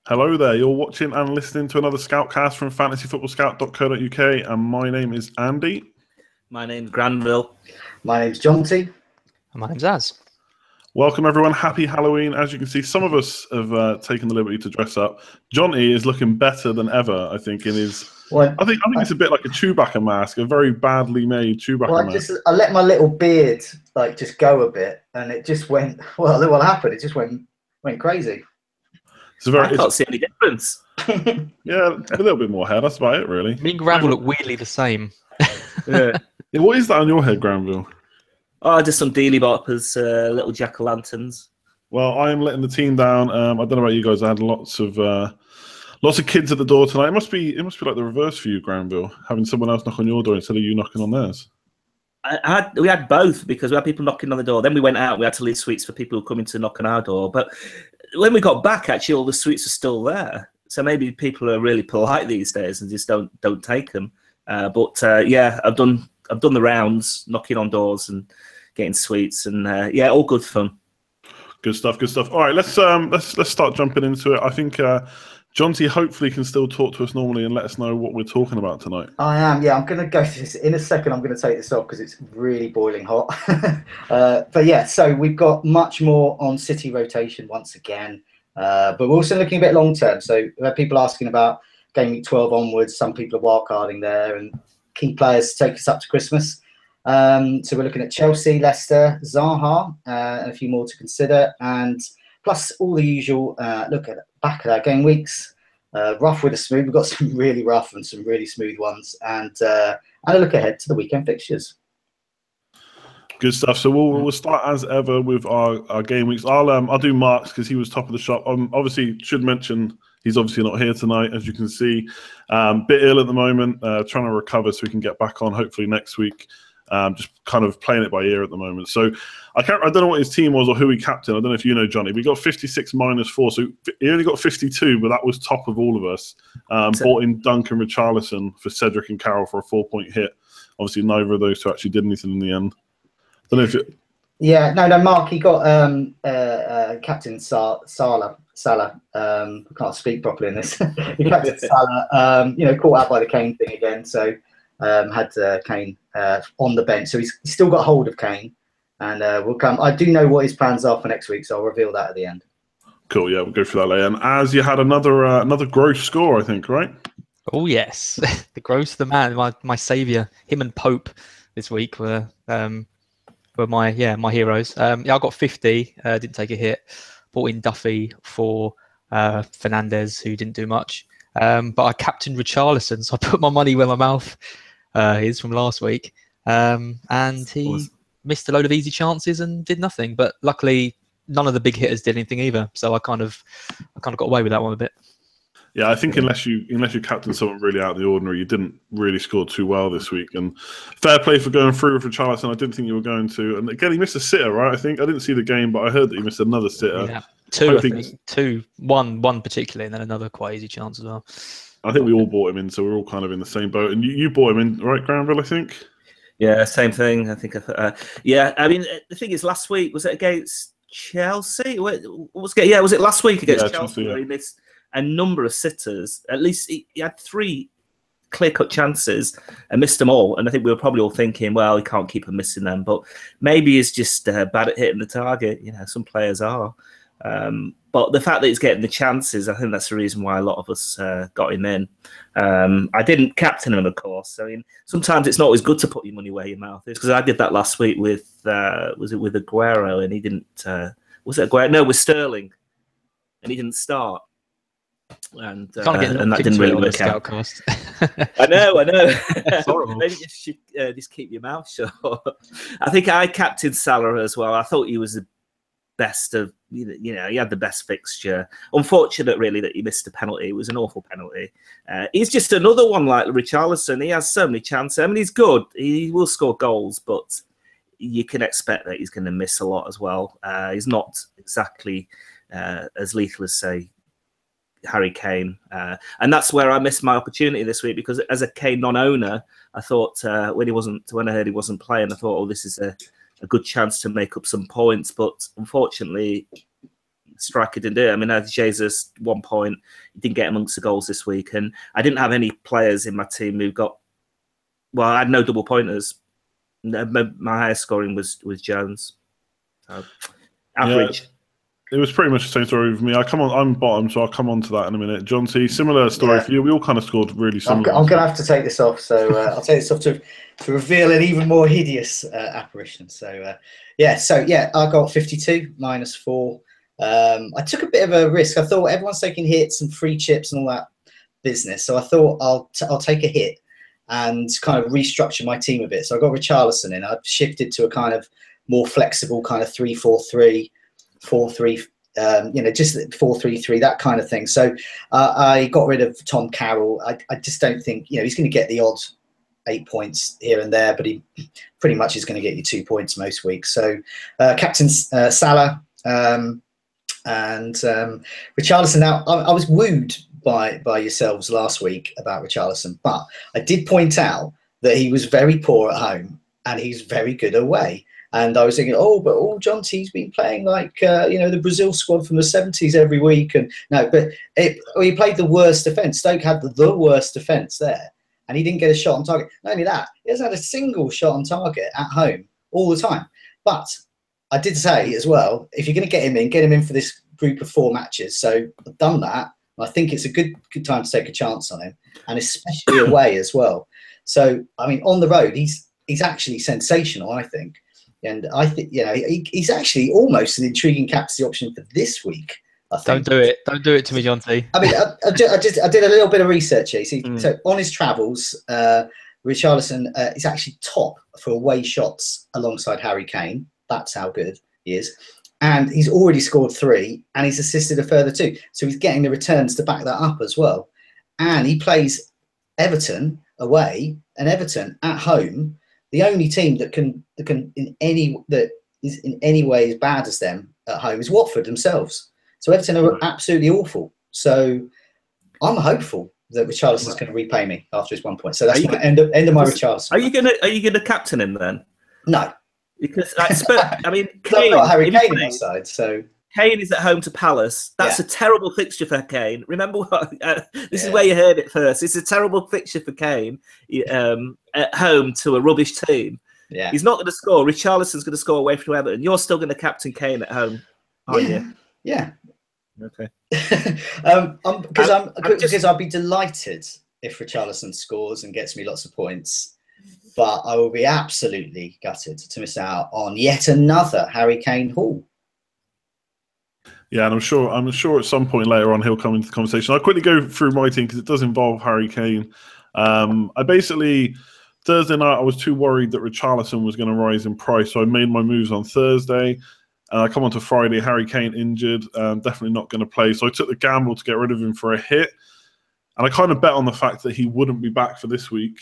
Hello there, you're watching and listening to another Scoutcast from fantasyfootballscout.co.uk, and my name is Andy. My name's Granville. My name's John T. And my name's Az. Welcome everyone, happy Halloween. As you can see, some of us have taken the liberty to dress up. Johnny is looking better than ever, I think, in his... I think it's a bit like a Chewbacca mask, a very badly made Chewbacca mask. I let my little beard just go a bit, and it just went. Well, what happened? It just went crazy. I can't see any difference. Yeah, a little bit more hair. That's about it, really. Me and Granville look weirdly the same. Yeah. What is that on your head, Granville? Oh, just some dealy boppers, little jack-o'-lanterns. Well, I am letting the team down. I don't know about you guys. I had lots of kids at the door tonight. It must be like the reverse for you, Granville, having someone else knock on your door instead of you knocking on theirs. We had both, because we had people knocking on the door. Then we went out. We had to leave sweets for people who were coming to knock on our door. But when we got back, actually, all the sweets are still there. So maybe people are really polite these days and just don't take them. Yeah, I've done the rounds, knocking on doors and getting sweets, and all good fun. Good stuff. All right, let's start jumping into it. I think John T hopefully can still talk to us normally and let us know what we're talking about tonight. I am, yeah. I'm going to go through this in a second. I'm going to take this off because it's really boiling hot. But yeah, so we've got much more on City rotation once again. But we're also looking a bit long term. So we have people asking about game week 12 onwards. Some people are wildcarding there and key players to take us up to Christmas. So we're looking at Chelsea, Leicester, Zaha, and a few more to consider. And plus all the usual look at the back of our game weeks. Rough with a smooth. We've got some really rough and some really smooth ones. And a look ahead to the weekend fixtures. Good stuff. So we'll start as ever with our game weeks. I'll do Mark's because he was top of the shop. Obviously, should mention he's obviously not here tonight, as you can see. Bit ill at the moment, trying to recover so we can get back on hopefully next week. Just kind of playing it by ear at the moment. So I don't know what his team was or who he captained. I don't know if you know, Johnny. We got 56 minus 4, so he only got 52, but that was top of all of us. Bought in Duncan Richarlison for Cedric and Carroll for a 4-point hit. Obviously, neither of those two actually did anything in the end. Don't know if it... Yeah, no, Mark, he got Captain Salah. I can't speak properly in this. He Captain Salah, caught out by the Kane thing again. So had Kane on the bench. So he's still got hold of Kane. And we'll come. I do know what his plans are for next week, so I'll reveal that at the end. Cool, yeah, we'll go through that later. And as you had another gross score, I think, right? Oh, yes. The gross, the man, my saviour, him and Pope this week were my heroes. I got 50, didn't take a hit. Bought in Duffy for Fernandez, who didn't do much. But I captained Richarlison, so I put my money where my mouth is from last week. And he missed a load of easy chances and did nothing. But luckily, none of the big hitters did anything either. So I kind of got away with that one a bit. Yeah, I think unless you captain someone really out of the ordinary, you didn't really score too well this week. And fair play for going through with Richarlison. I didn't think you were going to. And again, he missed a sitter, right? I think I didn't see the game, but I heard that he missed another sitter. Yeah, two, I think. Two, one particularly, and then another quite easy chance as well. I think we all bought him in, so we're all kind of in the same boat. And you bought him in, right, Granville? I think. Yeah, same thing. I think. Yeah, I mean, the thing is, last week was it against Chelsea? Was it last week against Chelsea where he missed a number of sitters? At least he had 3 clear-cut chances and missed them all. And I think we were probably all thinking, well, he can't keep on missing them. But maybe he's just bad at hitting the target. Some players are. But the fact that he's getting the chances, I think that's the reason why a lot of us got him in. I didn't captain him, of course. I mean, sometimes it's not always good to put your money where your mouth is, because I did that last week with, was it with Aguero? And he didn't, was it Aguero? No, with Sterling. And he didn't start. And that didn't really work out. I know. It's horrible. Maybe you should just keep your mouth shut. I think I captained Salah as well. I thought he was the best of, he had the best fixture. Unfortunate, really, that he missed a penalty. It was an awful penalty. He's just another one like Richarlison. He has so many chances. I mean, he's good. He will score goals, but you can expect that he's going to miss a lot as well. He's not exactly as lethal as, say, Harry Kane, and that's where I missed my opportunity this week, because as a Kane non-owner, I thought when I heard he wasn't playing, I thought, oh, this is a good chance to make up some points. But unfortunately, striker didn't do it. I mean, I had Jesus 1 point. He didn't get amongst the goals this week, and I didn't have any players in my team who got. Well, I had no double pointers. My highest scoring was Jones. So, average. Yeah. It was pretty much the same story with me. I'm bottom, so I'll come on to that in a minute. John C, similar story for you. We all kind of scored really similar. I'm going to have to take this off, so I'll take this off to reveal an even more hideous apparition. So, I got 52 minus 4. I took a bit of a risk. I thought everyone's taking hits and free chips and all that business, so I thought I'll take a hit and kind of restructure my team a bit. So I got Richarlison in. I shifted to a kind of more flexible kind of 3-4-3. 4-3, just 4-3-3, that kind of thing. So I got rid of Tom Carroll. I just don't think, he's going to get the odd 8 points here and there, but he pretty much is going to get you 2 points most weeks. So Captain Salah and Richarlison. Now, I was wooed by yourselves last week about Richarlison, but I did point out that he was very poor at home and he's very good away. And I was thinking, John T's been playing like, the Brazil squad from the 70s every week. And no, but he played the worst defence. Stoke had the worst defence there. And he didn't get a shot on target. Not only that, he hasn't had a single shot on target at home all the time. But I did say as well, if you're going to get him in for this group of 4 matches. So I've done that. I think it's a good time to take a chance on him. And especially away as well. So, I mean, on the road, he's actually sensational, I think. And I think, he's actually almost an intriguing captaincy option for this week. I think. Don't do it to me, John T. I mean, I did a little bit of research here. So on his travels, Richarlison is actually top for away shots alongside Harry Kane. That's how good he is. And he's already scored 3 and he's assisted a further 2. So he's getting the returns to back that up as well. And he plays Everton away and Everton at home. The only team that is in any way as bad as them at home is Watford themselves. So Everton are absolutely awful. So I'm hopeful that Richarlison's going to repay me after his 1 point. So that's my end of my Richarlison. Are you gonna captain him then? No, because I mean, Kane, I've got Harry Kane on my side. So Kane is at home to Palace. That's a terrible fixture for Kane. Remember what? This is where you heard it first. It's a terrible fixture for Kane at home to a rubbish team. Yeah, he's not going to score. Richarlison's going to score away from Everton. You're still going to captain Kane at home, aren't you? Yeah. Okay. Because I'd be delighted if Richarlison scores and gets me lots of points, but I will be absolutely gutted to miss out on yet another Harry Kane haul. Yeah, and I'm sure at some point later on he'll come into the conversation. I'll quickly go through my team because it does involve Harry Kane. I basically, Thursday night, I was too worried that Richarlison was going to rise in price, so I made my moves on Thursday. I come on to Friday, Harry Kane injured, definitely not going to play. So I took the gamble to get rid of him for a hit. And I kind of bet on the fact that he wouldn't be back for this week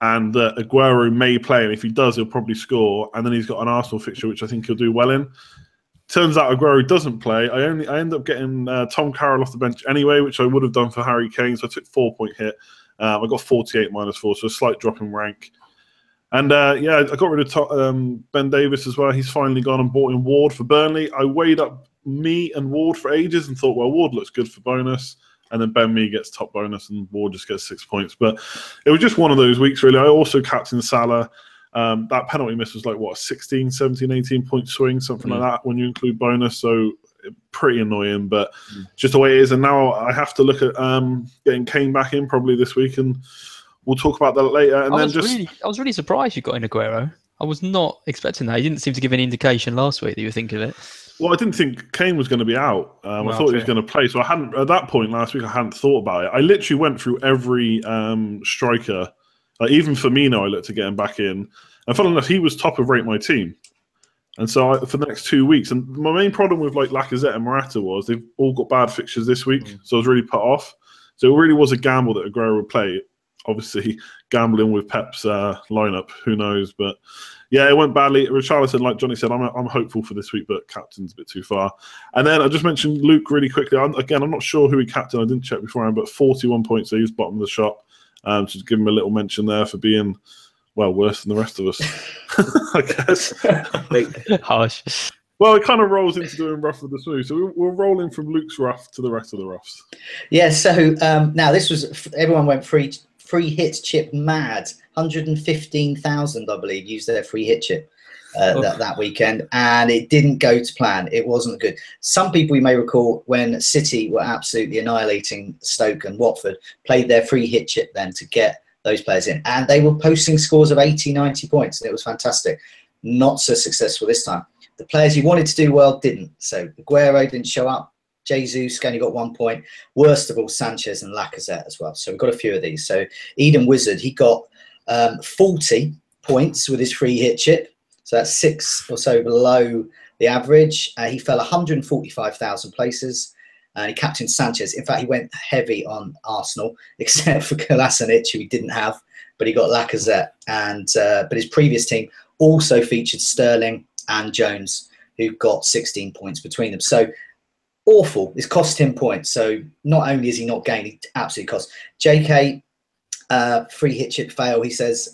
and that Aguero may play. And if he does, he'll probably score. And then he's got an Arsenal fixture, which I think he'll do well in. Turns out Aguero doesn't play. I end up getting Tom Carroll off the bench anyway, which I would have done for Harry Kane. So I took 4-point hit. I got 48 minus 4, so a slight drop in rank. And I got rid of Ben Davis as well. He's finally gone and bought in Ward for Burnley. I weighed up me and Ward for ages and thought, well, Ward looks good for bonus. And then Ben Mee gets top bonus and Ward just gets 6 points. But it was just one of those weeks, really. I also captained Salah. That penalty miss was like, 16, 17, 18 point swing, something like that when you include bonus. So pretty annoying, but just the way it is. And now I have to look at getting Kane back in probably this week, and we'll talk about that later. And I was really surprised you got in Aguero. I was not expecting that. He didn't seem to give any indication last week that you were thinking of it. Well, I didn't think Kane was going to be out. I thought he was going to play. So I hadn't, at that point last week, I hadn't thought about it. I literally went through every striker. Even Firmino, I looked to get him back in. And funnily enough, he was top of rate my team. And so for the next 2 weeks, and my main problem with like Lacazette and Morata was they've all got bad fixtures this week. So I was really put off. So it really was a gamble that Aguero would play. Obviously, gambling with Pep's lineup, who knows? But yeah, it went badly. Richarlison, like Johnny said, I'm hopeful for this week, but captain's a bit too far. And then I just mentioned Luke really quickly. I'm not sure who he captained. I didn't check beforehand, but 41 points. So he was bottom of the shop. Just give him a little mention there for being, well, worse than the rest of us, I guess. Harsh. Well, it kind of rolls into doing rough with the smooth. So we're rolling from Luke's rough to the rest of the roughs. Yeah. So now this was everyone went free hit chip mad. 115,000, I believe, used their free hit chip that weekend, and it didn't go to plan. It wasn't good. Some people, you may recall, when City were absolutely annihilating Stoke and Watford, played their free hit chip then to get those players in, and they were posting scores of 80, 90 points, and it was fantastic. Not so successful this time. The players you wanted to do well didn't. So Aguero didn't show up. Jesus only got 1 point. Worst of all, Sanchez and Lacazette as well. So we've got a few of these. So Eden Wizard, he got 40 points with his free hit chip. So that's 6 or so below the average. He fell 145,000 places. And he captained Sanchez. In fact, he went heavy on Arsenal, except for Kolasinac, who he didn't have, but he got Lacazette. And but his previous team also featured Sterling and Jones, who got 16 points between them. So awful. It's cost him points. So not only is he not gained, he absolutely cost. JK, free hit chip fail, he says,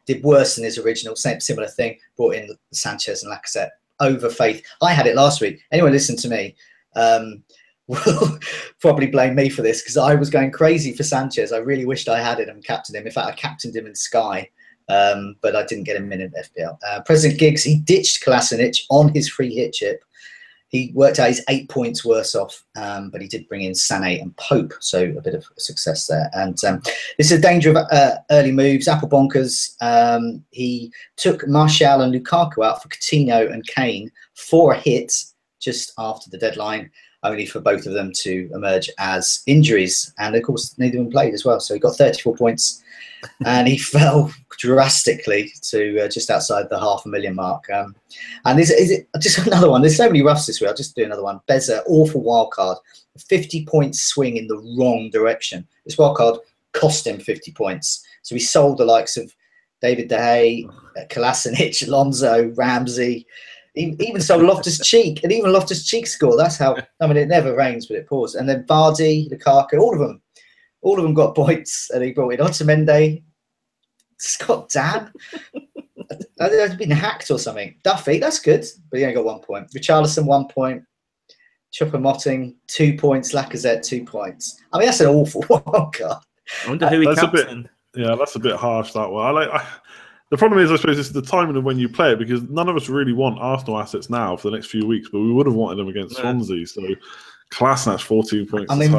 did worse than his original. Similar thing. Brought in Sanchez and Lacazette over faith. I had it last week. Anyone listen to me will probably blame me for this, because I was going crazy for Sanchez. I really wished I had it and captained him. In fact, I captained him in Sky, but I didn't get him in FPL. President Giggs, he ditched Kolasinac on his free hit chip. He worked out he's 8 points worse off, but he did bring in Sané and Pope, so a bit of success there. And this is a danger of early moves. Apple Bonkers, he took Martial and Lukaku out for Coutinho and Kane for a hit just after the deadline, only for both of them to emerge as injuries. And of course, neither of them played as well. So he got 34 points and he fell drastically to just outside the 500,000 mark. And is it just another one? There's so many roughs this week. I'll just do another one. Beza, awful wild card. 50 point swing in the wrong direction. This wild card cost him 50 points. So he sold the likes of David De Gea, Kolasinac, Alonso, Ramsey. He even sold Loftus-Cheek, and even Loftus-Cheek score. That's how. I mean, it never rains, but it pours. And then Vardy, Lukaku, all of them got points, and he brought in Otamendi, Scott Dan. I've been hacked or something. Duffy, that's good, but he only got 1 point. Richarlison, 1 point. Choupo-Moting, 2 points. Lacazette, 2 points. I mean, that's an awful wild card. I wonder who he captained. Yeah, that's a bit harsh, that one. The problem is, I suppose, it's the timing of when you play it, because none of us really want Arsenal assets now for the next few weeks, but we would have wanted them against Swansea. So, Kolasinac 14 points. I mean,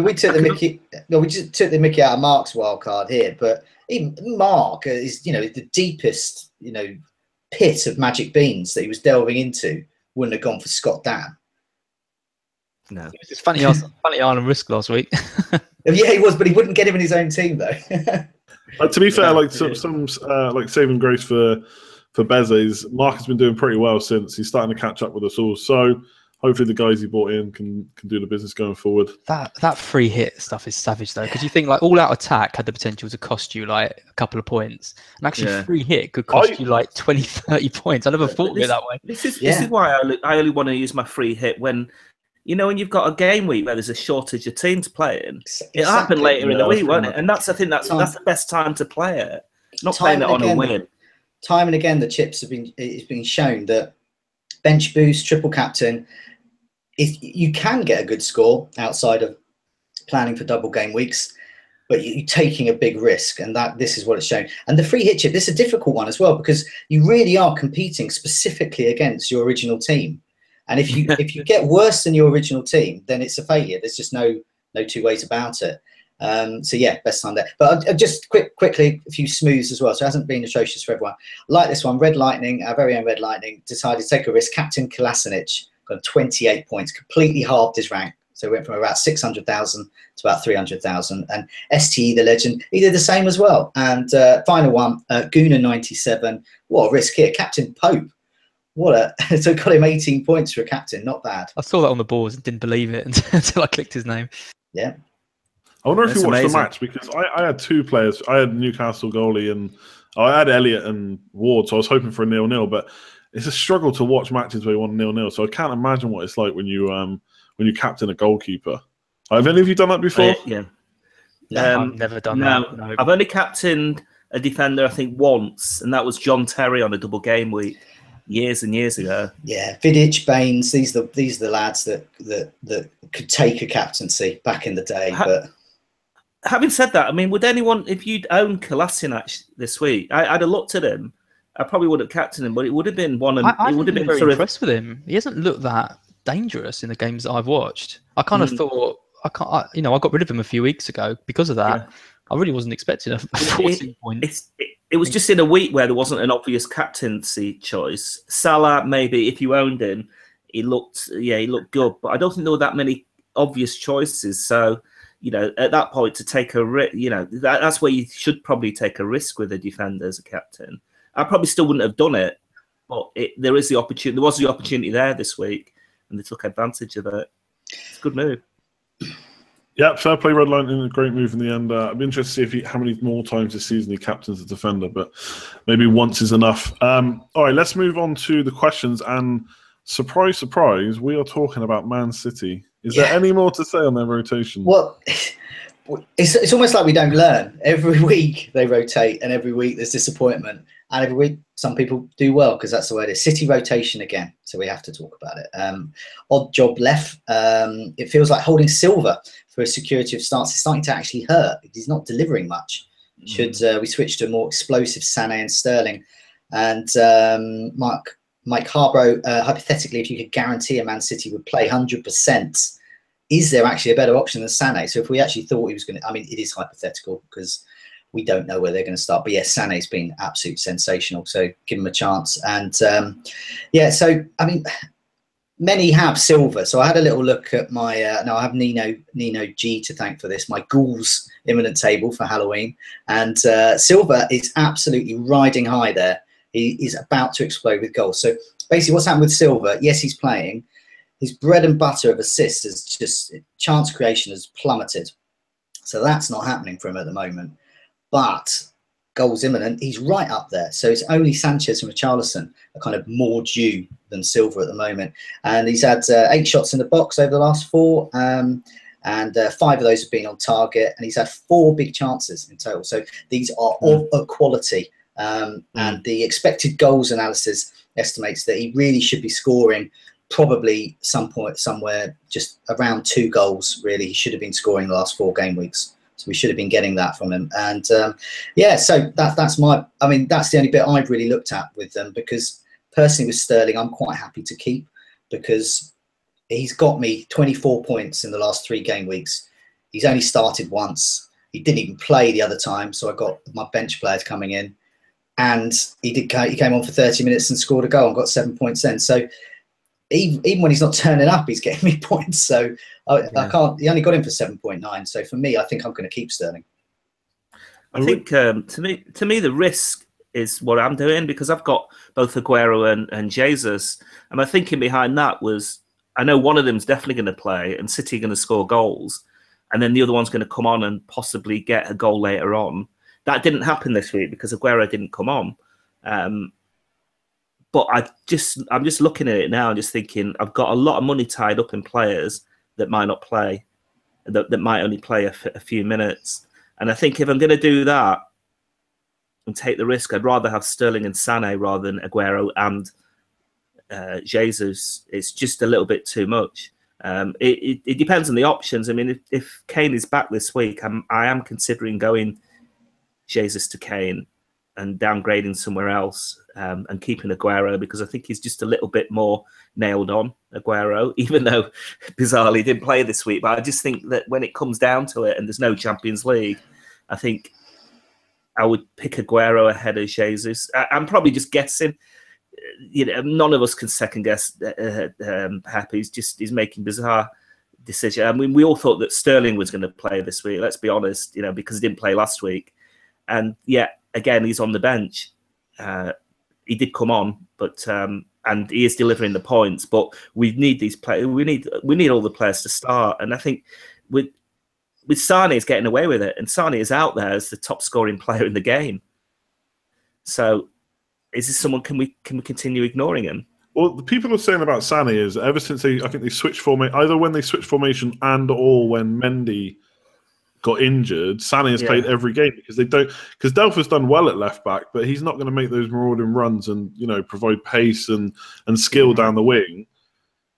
we took the Mickey. No, we just took the Mickey out of Mark's wild card here, but even Mark is, the deepest, pit of magic beans that he was delving into. Wouldn't have gone for Scott Dan. No, it's funny. Funny Ireland risk last week. Yeah, he was, but he wouldn't get him in his own team though. To be fair, some saving grace for Beza is Mark has been doing pretty well since he's starting to catch up with us all. So hopefully the guys he brought in can do the business going forward. That free hit stuff is savage though, because you think like all out attack had the potential to cost you like a couple of points, and actually free hit could cost you like 20, 30 points. I never thought of it that way. This is why I only want to use my free hit when. When you've got a game week where there's a shortage of teams playing, it'll happen later in the week, won't it? And that's the the best time to play it. Not playing it on a win. Time and again, the chips it's been shown that bench boost, triple captain, if you can get a good score outside of planning for double game weeks, but you're taking a big risk, and this is what it's shown. And the free hit chip, this is a difficult one as well, because you really are competing specifically against your original team. And if you get worse than your original team, then it's a failure. There's just no two ways about it. So yeah, best time there. But just quickly, a few smooths as well. So it hasn't been atrocious for everyone. Like this one, Red Lightning, our very own Red Lightning, decided to take a risk. Captain Kolasinac got 28 points, completely halved his rank. So went from about 600,000 to about 300,000. And STE, the legend, he did the same as well. And final one, Guna 97. What a risk here. Captain Pope. So got him 18 points for a captain. Not bad. I saw that on the boards and didn't believe it until I clicked his name. Yeah. I wonder if you watched the match, because I had two players. I had Newcastle goalie and I had Elliott and Ward, so I was hoping for a 0-0. But it's a struggle to watch matches where you want 0-0. So I can't imagine what it's like when you captain a goalkeeper. Have any of you done that before? Yeah. I've never done that. No. I've only captained a defender, I think, once, and that was John Terry on a double game week. years and years ago. Yeah, Vidic, Baines, these are the lads that could take a captaincy back in the day. But having said that, I mean, would anyone, if you'd owned Kolasinac this week, I'd have looked at him. I probably would have captained him, but it would have been one. I it would have been very impressed with him. He hasn't looked that dangerous in the games that I've watched. I kind of thought I got rid of him a few weeks ago because of that. Yeah. I really wasn't expecting a 14 point. It was just in a week where there wasn't an obvious captaincy choice. Salah, maybe if you owned him, he looked good, but I don't think there were that many obvious choices. So, at that point to take a risk, that's where you should probably take a risk with a defender as a captain. I probably still wouldn't have done it, but there was the opportunity there this week, and they took advantage of it. It's a good move. Yeah, fair play, Redline, in a great move in the end. I'd be interested to see how many more times this season he captains a defender, but maybe once is enough. All right, let's move on to the questions. And surprise, surprise, we are talking about Man City. Is there any more to say on their rotation? Well, it's almost like we don't learn. Every week they rotate, and every week there's disappointment. And every week some people do well because that's the way it is. City rotation again, so we have to talk about it. Odd job left. It feels like holding Silva for a security of starts is starting to actually hurt. He's not delivering much. Should we switch to a more explosive Sané and Sterling? And Mike Harborough, hypothetically, if you could guarantee a Man City would play 100%, is there actually a better option than Sané? So if we actually thought he was going to, I mean, it is hypothetical because we don't know where they're going to start. But yes, Sané's been absolutely sensational. So give him a chance. And so, I mean, many have Silva. So I had a little look at my, I have Nino G to thank for this, my Ghouls imminent table for Halloween. And Silva is absolutely riding high there. He is about to explode with goals. So basically what's happened with Silva, yes, he's playing. His bread and butter of assists is just chance creation has plummeted. So that's not happening for him at the moment. But goals imminent, he's right up there. So it's only Sanchez and Richarlison are kind of more due than Silva at the moment. And he's had 8 shots in the box over the last 4. And 5 of those have been on target. And he's had 4 big chances in total. So these are of a quality. And the expected goals analysis estimates that he really should be scoring probably some point somewhere just around 2 goals. Really, he should have been scoring the last 4 game weeks. So we should have been getting that from him. And so that's the only bit I've really looked at with them, because personally with Sterling, I'm quite happy to keep because he's got me 24 points in the last 3 game weeks. He's only started once. He didn't even play the other time. So I got my bench players coming in, and he came on for 30 minutes and scored a goal and got 7 points then. So even when he's not turning up, he's getting me points. So I can't. He only got him for 7.9. So for me, I think I'm going to keep Sterling. I think to me the risk is what I'm doing, because I've got both Aguero and Jesus, and my thinking behind that was I know one of them's definitely going to play, and City are going to score goals, and then the other one's going to come on and possibly get a goal later on. That didn't happen this week because Aguero didn't come on. But I'm just looking at it now and just thinking I've got a lot of money tied up in players that might not play, that might only play a few minutes. And I think if I'm going to do that and take the risk, I'd rather have Sterling and Sané rather than Aguero and Jesus. It's just a little bit too much. It depends on the options. I mean, if Kane is back this week, I am considering going Jesus to Kane and downgrading somewhere else and keeping Aguero, because I think he's just a little bit more nailed on, Aguero, even though bizarrely he didn't play this week. But I just think that when it comes down to it and there's no Champions League, I think I would pick Aguero ahead of Jesus. I'm probably just guessing. None of us can second guess Pep. He's making bizarre decisions. I mean, we all thought that Sterling was going to play this week, let's be honest, because he didn't play last week. And yet, again, he's on the bench. He did come on, but and he is delivering the points. But we need these players. We need all the players to start. And I think with Sané is getting away with it, and Sané is out there as the top scoring player in the game. So, is this someone? Can we continue ignoring him? Well, the people are saying about Sané is ever since they switched formation, either when they switched formation and or when Mendy got injured, Sané has played every game because Delpha's done well at left back, but he's not going to make those marauding runs and provide pace and skill down the wing.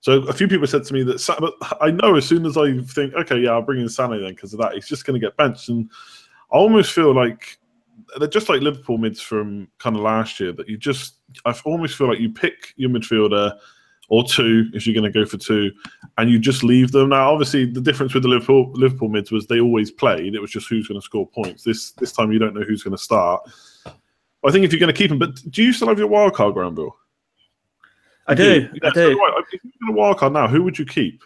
So a few people said to me that I know as soon as I think, okay, yeah, I'll bring in Sané then because of that, he's just going to get benched. And I almost feel like they're just like Liverpool mids from kind of last year, that I almost feel like you pick your midfielder or two if you're going to go for two, and you just leave them. Now, obviously, the difference with the Liverpool mids was they always played. It was just who's going to score points. This time you don't know who's going to start. I think if you're going to keep them, but do you still have your wild card, Granville? I do. Yeah, so right. If you're going to wild card now, who would you keep?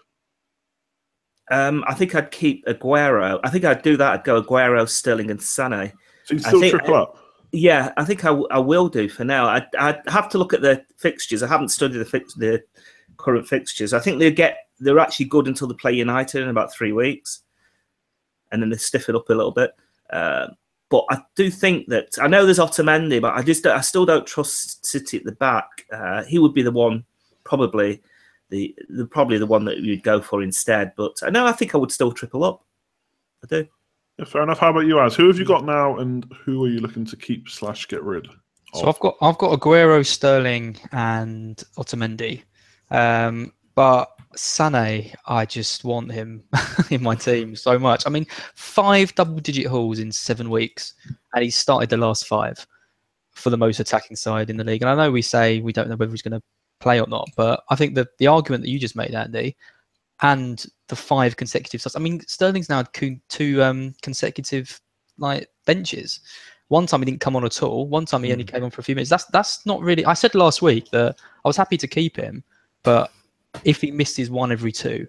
I think I'd keep Aguero. I think I'd do that. I'd go Aguero, Sterling, and Sané. So you'd still triple up? Yeah, I think I will do for now. I'd have to look at the fixtures. I haven't studied the current fixtures. I think they're actually good until they play United in about 3 weeks, and then they stiff it up a little bit. But I do think that I know there's Otamendi, but I still don't trust City at the back. He would be the one, probably the one that you'd go for instead. But I think I would still triple up. I do. Yeah, fair enough. How about you, Az? Who have you got now, and who are you looking to keep / get rid of? So I've got Aguero, Sterling, and Otamendi, but Sané, I just want him in my team so much. I mean, 5 double-digit hauls in 7 weeks, and he's started the last 5 for the most attacking side in the league. And I know we say we don't know whether he's going to play or not, but I think the argument that you just made, Andy, and the 5 consecutive starts. I mean, Sterling's now had 2 consecutive benches. One time he didn't come on at all. One time he only came on for a few minutes. That's not really. I said last week that I was happy to keep him, but if he misses 1 every 2,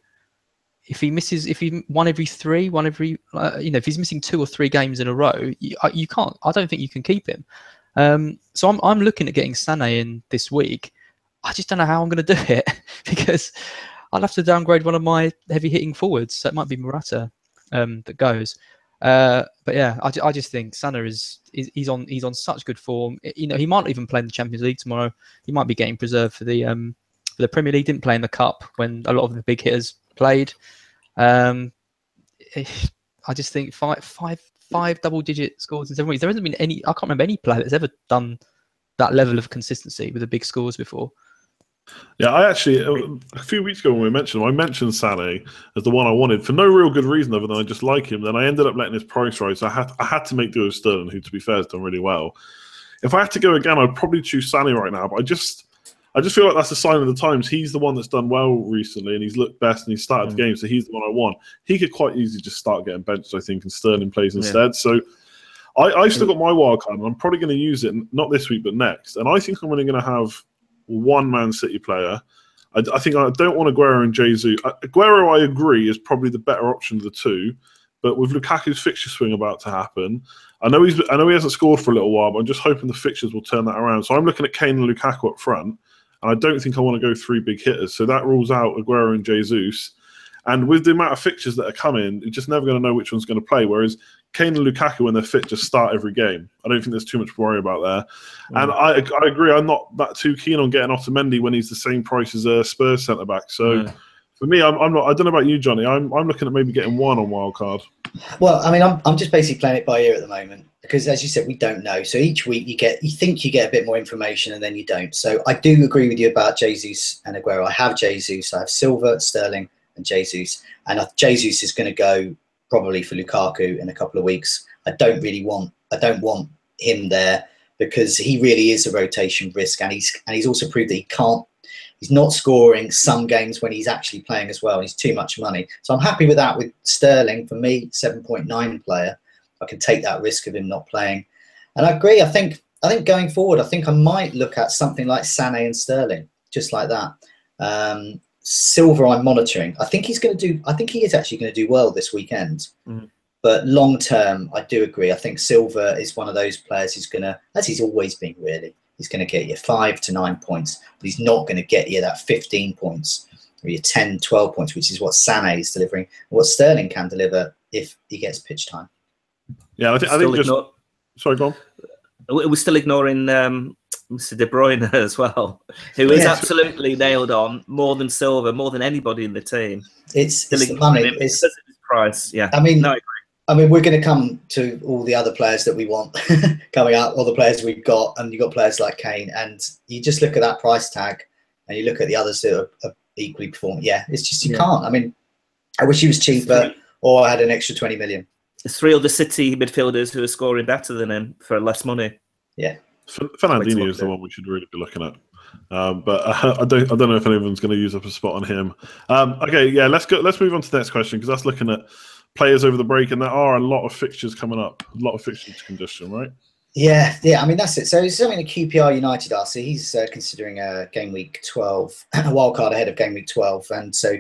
if he 1 every 3, if he's missing 2 or 3 games in a row, you can't. I don't think you can keep him. So I'm looking at getting Sané in this week. I just don't know how I'm going to do it because I'll have to downgrade one of my heavy hitting forwards. So it might be Morata that goes. But yeah, I just think Sané he's on such good form. He might not even play in the Champions League tomorrow. He might be getting preserved for the Premier League. Didn't play in the Cup when a lot of the big hitters played. I just think five double-digit scores in 7 weeks. There hasn't been any. I can't remember any player that's ever done that level of consistency with the big scores before. Yeah, I actually a few weeks ago when we mentioned him, I mentioned Sané as the one I wanted for no real good reason other than I just like him. Then I ended up letting his price rise. So I had to make do with Sterling, who to be fair has done really well. If I had to go again, I'd probably choose Sané right now. But I just feel like that's a sign of the times. He's the one that's done well recently, and he's looked best, and he's started the game, so he's the one I want. He could quite easily just start getting benched, I think, and Sterling plays instead. So I still got my wild card, and I'm probably going to use it not this week but next. And I think I'm only going to have one Man City player. I think I don't want Aguero and Jesus. Aguero, I agree, is probably the better option of the two. But with Lukaku's fixture swing about to happen, I know he hasn't scored for a little while, but I'm just hoping the fixtures will turn that around. So I'm looking at Kane and Lukaku up front, and I don't think I want to go 3 big hitters. So that rules out Aguero and Jesus. And with the amount of fixtures that are coming, you're just never going to know which one's going to play. Whereas Kane and Lukaku, when they're fit, just start every game. I don't think there's too much to worry about there. And I agree, I'm not that too keen on getting Otamendi when he's the same price as a Spurs centre-back. So for me, I'm not. I don't know about you, Johnny. I'm looking at maybe getting one on wildcard. Well, I mean, I'm just basically playing it by ear at the moment because, as you said, we don't know. So each week you think you get a bit more information, and then you don't. So I do agree with you about Jesus and Aguero. I have Jesus, I have Silva, Sterling, and Jesus, and Jesus is going to go probably for Lukaku in a couple of weeks. I don't want him there because he really is a rotation risk, and he's also proved that he's not scoring some games when he's actually playing as well. He's too much money. So I'm happy with that. With Sterling, for me, 7.9 player, I can take that risk of him not playing. And I agree. I think going forward, I think I might look at something like Sané and Sterling, just like that. Silva, I'm monitoring. I think he is actually going to do well this weekend. But long term, I do agree. I think Silva is one of those players who's going to, as he's always been really, he's going to get you 5 to 9 points, but he's not going to get you that 15 points or your 10, 12 points, which is what Sané is delivering, what Sterling can deliver if he gets pitch time. Yeah, I think sorry, go on. We're still ignoring Mr. De Bruyne as well, who is absolutely nailed on more than Silva, more than anybody in the team. It's the money. It's his price. Yeah, I mean, no, I agree. I mean, we're going to come to all the other players that we want coming up, all the players we've got, and you've got players like Kane, and you just look at that price tag, and you look at the others that are equally performing. Yeah, it's just you can't. I mean, I wish he was cheaper, or I had an extra 20 million. There's 3 other City midfielders who are scoring better than him for less money. Yeah, Fernandinho is the one we should really be looking at. But I don't know if anyone's going to use up a spot on him. Okay, yeah, let's move on to the next question, because that's looking at players over the break, and there are a lot of fixtures coming up, a lot of fixtures congestion, right? Yeah. I mean, that's it. So he's something to QPR United are. So he's considering a game week 12, a wild card ahead of game week 12, and so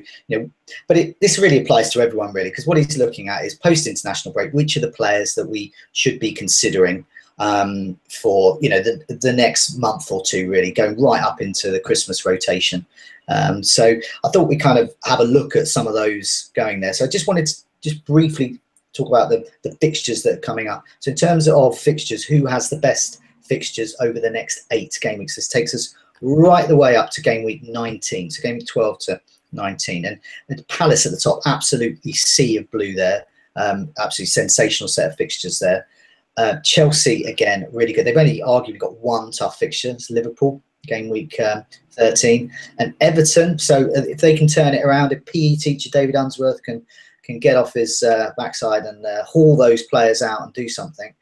but this really applies to everyone really, because what he's looking at is post international break, which are the players that we should be considering for the next month or two, really going right up into the Christmas rotation. So I thought we kind of have a look at some of those going there. So I just wanted to just briefly talk about the fixtures that are coming up. So in terms of fixtures, who has the best fixtures over the next 8 game weeks? This takes us right the way up to game week 19, so game week 12 to 19. And Palace at the top, absolutely sea of blue there. Absolutely sensational set of fixtures there. Chelsea, again, really good. They've only arguably got one tough fixture. It's Liverpool, game week 13. And Everton, so if they can turn it around, if PE teacher David Unsworth can get off his backside and haul those players out and do something,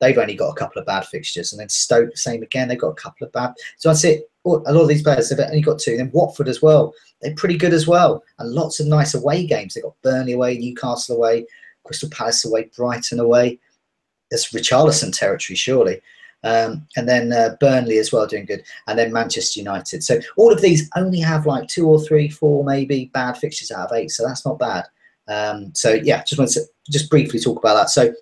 they've only got a couple of bad fixtures. And then Stoke, same again, they've got a couple of bad. So that's it. A lot of these players have only got 2. And then Watford as well, they're pretty good as well. And lots of nice away games. They've got Burnley away, Newcastle away, Crystal Palace away, Brighton away. That's Richarlison territory, surely. And then Burnley as well, doing good. And then Manchester United. So all of these only have like 2 or 3, 4 maybe bad fixtures out of 8. So that's not bad. So yeah, just wanted to just briefly talk about that. So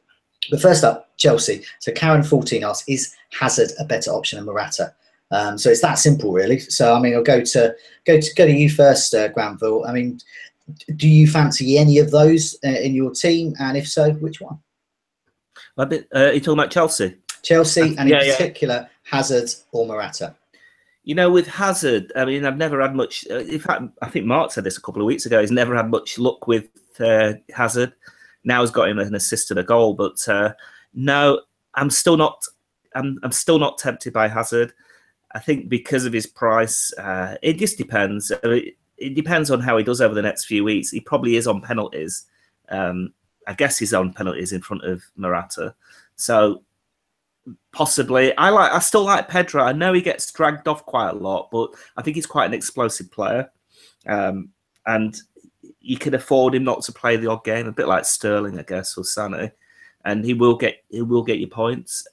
the first up, Chelsea. So Karen 14 asks, is Hazard a better option than Morata? So it's that simple, really. So I mean, I'll go to you first, Granville. I mean, do you fancy any of those in your team? And if so, which one? Are you talking about Chelsea? Chelsea, and in particular, Hazard or Morata? With Hazard, I mean, I've never had much. In fact, I think Mark said this a couple of weeks ago. He's never had much luck with Hazard. Now he's got him an assist and a goal, but no, I'm still not. I'm still not tempted by Hazard. I think because of his price, it just depends. It depends on how he does over the next few weeks. He probably is on penalties. I guess he's on penalties in front of Morata, so. Possibly. I still like Pedro. I know he gets dragged off quite a lot, but I think he's quite an explosive player. And you can afford him not to play the odd game, a bit like Sterling, I guess, or Sané. And he will get you points.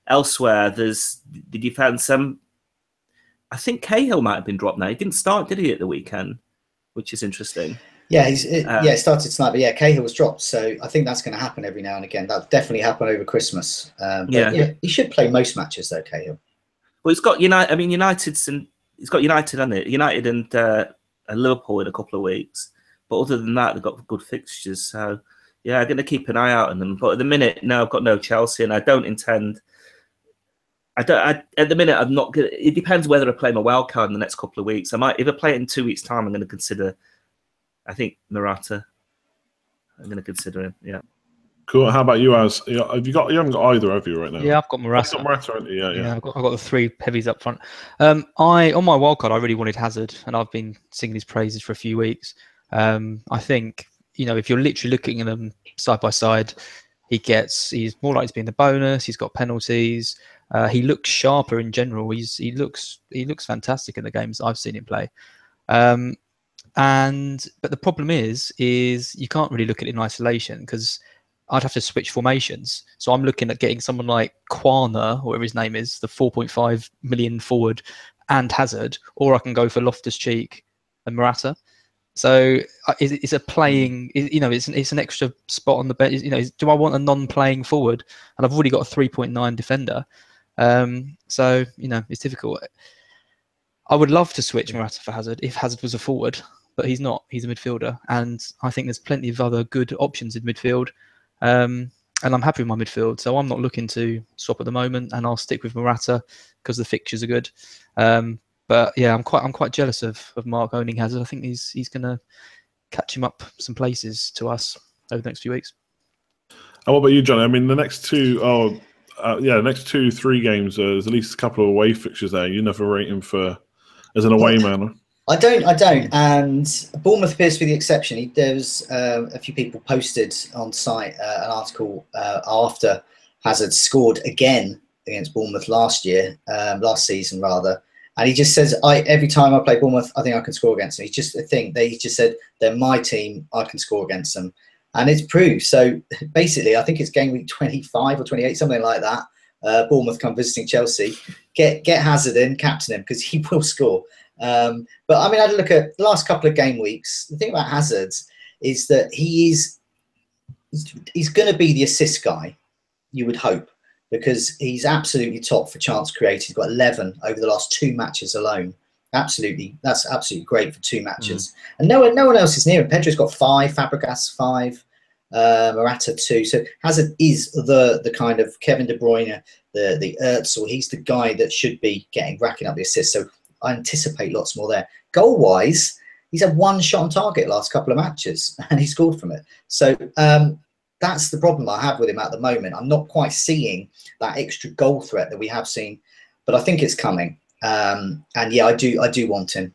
Elsewhere, there's the defence. I think Cahill might have been dropped now. He didn't start, did he, at the weekend? Which is interesting. Yeah, it started tonight, but yeah, Cahill was dropped, so I think that's going to happen every now and again. That'll definitely happen over Christmas. But he should play most matches though, Cahill. Well, he's got United. I mean, he's got United, hasn't it? United and Liverpool in a couple of weeks. But other than that, they've got good fixtures. So yeah, I'm going to keep an eye out on them. But at the minute, no, I've got no Chelsea, and I don't intend. At the minute, I'm not. It depends whether I play my wild card in the next couple of weeks. I might, if I play it in 2 weeks' time, I'm going to consider. I think Morata. I'm going to consider him. Yeah. Cool. How about you, Az? You haven't got either, have you, right now? Yeah, I've got Morata. I've got Morata, haven't you? Yeah. I've got the 3 heavies up front. On my wildcard, I really wanted Hazard, and I've been singing his praises for a few weeks. I think if you're literally looking at them side by side, he's more likely to be in the bonus. He's got penalties. He looks sharper in general. He looks fantastic in the games I've seen him play. But the problem is you can't really look at it in isolation, because I'd have to switch formations. So I'm looking at getting someone like Quaner, or whatever his name is, the 4.5 million forward, and Hazard, or I can go for Loftus-Cheek and Morata. So it's a playing, it's an extra spot on the bench. Do I want a non-playing forward? And I've already got a 3.9 defender. So it's difficult. I would love to switch Morata for Hazard if Hazard was a forward, but he's not. He's a midfielder, and I think there's plenty of other good options in midfield. And I'm happy with my midfield, so I'm not looking to swap at the moment, and I'll stick with Morata because the fixtures are good. But yeah, I'm quite jealous of Mark owning Hazard. I think he's going to catch him up some places to us over the next few weeks. And what about you, Johnny? I mean, the next two, next 2-3 games, there's at least a couple of away fixtures there. You never rate him as an away man. I don't. And Bournemouth appears to be the exception. There was a few people posted on site an article after Hazard scored again against Bournemouth last season rather. And he just says, every time I play Bournemouth, I think I can score against them. He just said, they're my team, I can score against them. And it's proved. So basically, I think it's game week 25 or 28, something like that. Bournemouth come visiting Chelsea. Get Hazard in, captain him, because he will score. But I mean, I had a look at the last couple of game weeks. The thing about Hazard is that he's going to be the assist guy, you would hope, because he's absolutely top for chance created. He's got 11 over the last 2 matches alone. That's absolutely great for 2 matches. And no one else is near him. Pedro's got 5, Fabregas 5, Morata 2. So Hazard is the kind of Kevin De Bruyne, the Özil. He's the guy that should be racking up the assists. So I anticipate lots more there. Goal-wise, he's had 1 shot on target last couple of matches, and he scored from it. So that's the problem I have with him at the moment. I'm not quite seeing that extra goal threat that we have seen, but I think it's coming. And yeah, I do want him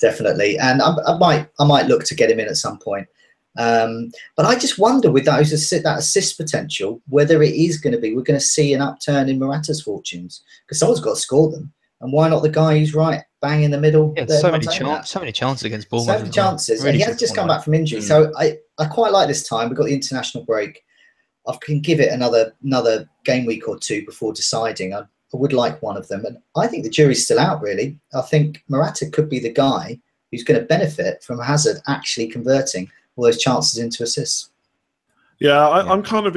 definitely, and I might look to get him in at some point. But I just wonder with that assist potential, whether it is going to be we're going to see an upturn in Morata's fortunes, because someone's got to score them, and why not the guy who's right bang in the middle? Yeah, so many chances against Bournemouth. So many chances, really, and he has just come back from injury. So I quite like this time. We've got the international break. I can give it another game week or 2 before deciding. I would like one of them, and I think the jury's still out. Really, I think Morata could be the guy who's going to benefit from Hazard actually converting all those chances into assists. Yeah, I'm kind of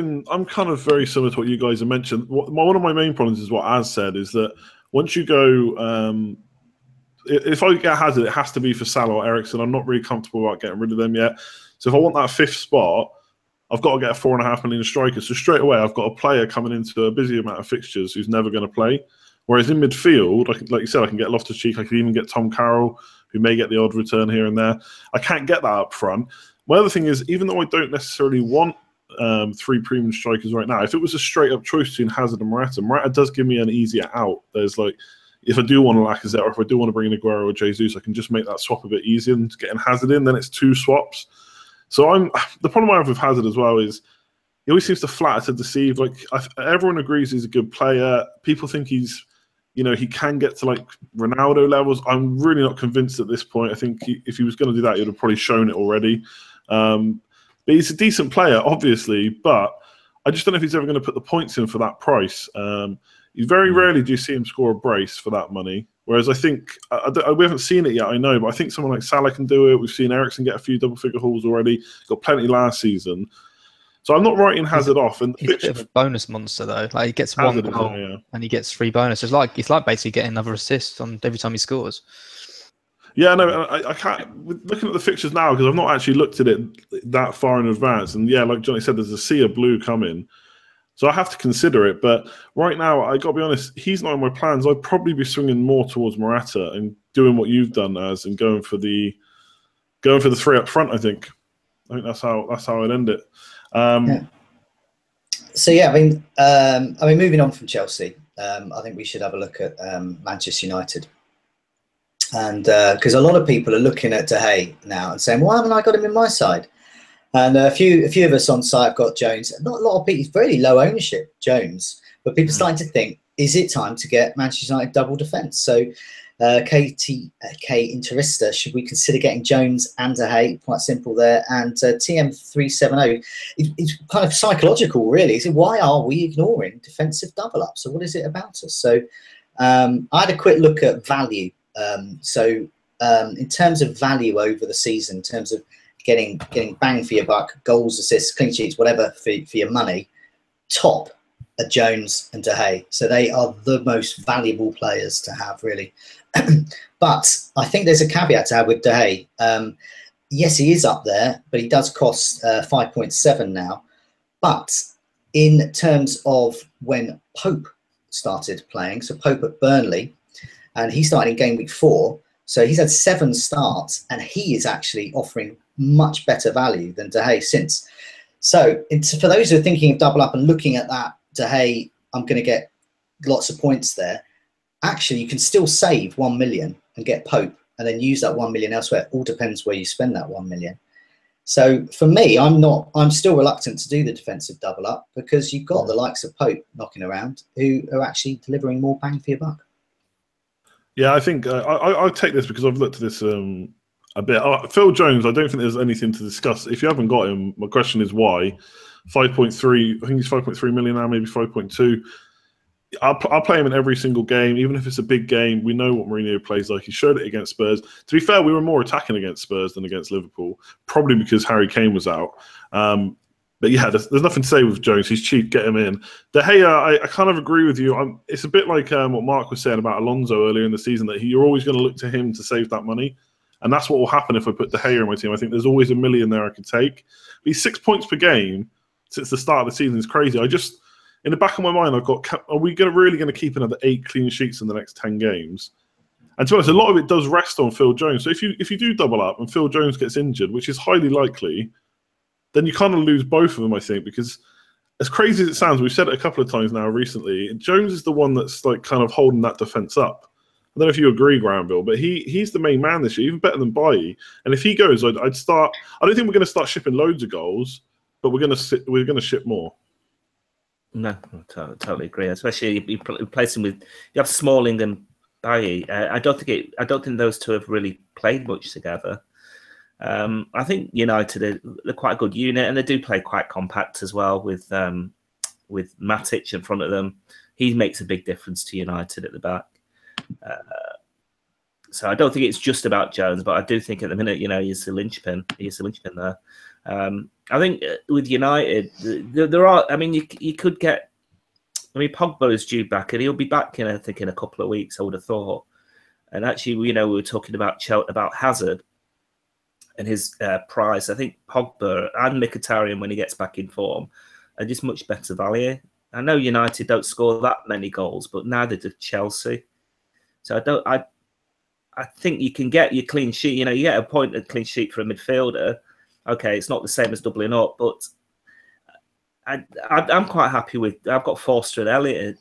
very similar to what you guys have mentioned. One of my main problems is what Az said, is that once you go, if I get Hazard, it has to be for Salah or Eriksen. I'm not really comfortable about getting rid of them yet. So if I want that 5th spot, I've got to get a 4.5 million striker. So straight away, I've got a player coming into a busy amount of fixtures who's never going to play. Whereas in midfield, like you said, I can get Loftus-Cheek. I can even get Tom Carroll, who may get the odd return here and there. I can't get that up front. My other thing is, even though I don't necessarily want 3 premium strikers right now, if it was a straight-up choice between Hazard and Morata does give me an easier out. There's like, if I do want a Lacazette or if I do want to bring in Aguero or Jesus, I can just make that swap a bit easier and getting Hazard in. Then it's 2 swaps. So the problem I have with Hazard as well is he always seems to flatter to deceive. Like everyone agrees he's a good player. People think he's, he can get to like Ronaldo levels. I'm really not convinced at this point. I think if he was going to do that, he would have probably shown it already. But he's a decent player, obviously. But I just don't know if he's ever going to put the points in for that price. Very rarely do you see him score a brace for that money. Whereas I think, we haven't seen it yet, I know, but I think someone like Salah can do it. We've seen Eriksen get a few double-figure hauls already. Got plenty last season. So I'm not writing Hazard off. And he's a bit of a bonus monster, though. Like he gets Hazard 1 goal and he gets 3 bonuses. It's like basically getting another assist on every time he scores. Yeah, no, I can't. Looking at the fixtures now, because I've not actually looked at it that far in advance. And yeah, like Johnny said, there's a sea of blue coming. So I have to consider it, but right now, I got to be honest, he's not in my plans. I'd probably be swinging more towards Morata and doing what you've done, and going for the 3 up front. I think that's how I'd end it. So yeah, I mean, moving on from Chelsea, I think we should have a look at Manchester United, and because a lot of people are looking at De Gea now and saying, "Why haven't I got him in my side?" And a few of us on site have got Jones. Not a lot of people. It's very low ownership, Jones. But people are starting to think, is it time to get Manchester United double defence? So KTK Interista, should we consider getting Jones and De Gea? Quite simple there. And TM370, it's kind of psychological, really. So why are we ignoring defensive double up? So what is it about us? So I had a quick look at value. In terms of value over the season, in terms of getting bang for your buck, goals, assists, clean sheets, whatever for your money, top are Jones and De Gea. So they are the most valuable players to have, really. But I think there's a caveat to have with De Gea. Yes, he is up there, but he does cost 5.7 now. But in terms of when Pope started playing, so Pope at Burnley, and he started in game week 4, so he's had 7 starts, and he is actually offering much better value than De Gea since. So for those who are thinking of double up and looking at that, hey, I'm going to get lots of points there. Actually, you can still save 1 million and get Pope, and then use that 1 million elsewhere. It all depends where you spend that 1 million. So for me, I'm still reluctant to do the defensive double up, because you've got the likes of Pope knocking around who are actually delivering more bang for your buck. Yeah, I think I'll take this because I've looked at this a bit. Phil Jones, I don't think there's anything to discuss. If you haven't got him, my question is why. 5.3, I think he's 5.3 million now, maybe 5.2. I'll play him in every single game, even if it's a big game. We know what Mourinho plays like. He showed it against Spurs. To be fair, we were more attacking against Spurs than against Liverpool, probably because Harry Kane was out. But yeah, there's nothing to say with Jones. He's cheap. Get him in. De Gea, I kind of agree with you. It's a bit like what Mark was saying about Alonso earlier in the season, that you're always going to look to him to save that money. And that's what will happen if I put De Gea in my team. I think there's always 1 million there I could take. These 6 points per game since the start of the season is crazy. In the back of my mind, I've got, are we really going to keep another 8 clean sheets in the next 10 games? And to be honest, a lot of it does rest on Phil Jones. So if you do double up and Phil Jones gets injured, which is highly likely, then you kind of lose both of them, I think, because as crazy as it sounds, we've said it a couple of times now recently, Jones is the one that's like kind of holding that defence up. I don't know if you agree, Granville, but he's the main man this year, even better than Bailly. And if he goes, I'd start. I don't think we're going to start shipping loads of goals, but we're going to ship more. No, I totally agree. Especially you place him with, you have Smalling and Bailly. I don't think those two have really played much together. I think United they're quite a good unit, and they do play quite compact as well with Matic in front of them. He makes a big difference to United at the back. So I don't think it's just about Jones, but I do think at the minute, he's the linchpin. He's the linchpin there. I think with United, there are. I mean, you could get. I mean, Pogba is due back, and he'll be back I think in a couple of weeks. I would have thought. And actually, we were talking about Hazard and his price. I think Pogba and Mkhitaryan, when he gets back in form, are just much better value. I know United don't score that many goals, but neither do Chelsea. So I think you can get your clean sheet. You get a point of clean sheet for a midfielder. Okay, it's not the same as doubling up, but I'm quite happy with. I've got Forster and Elliott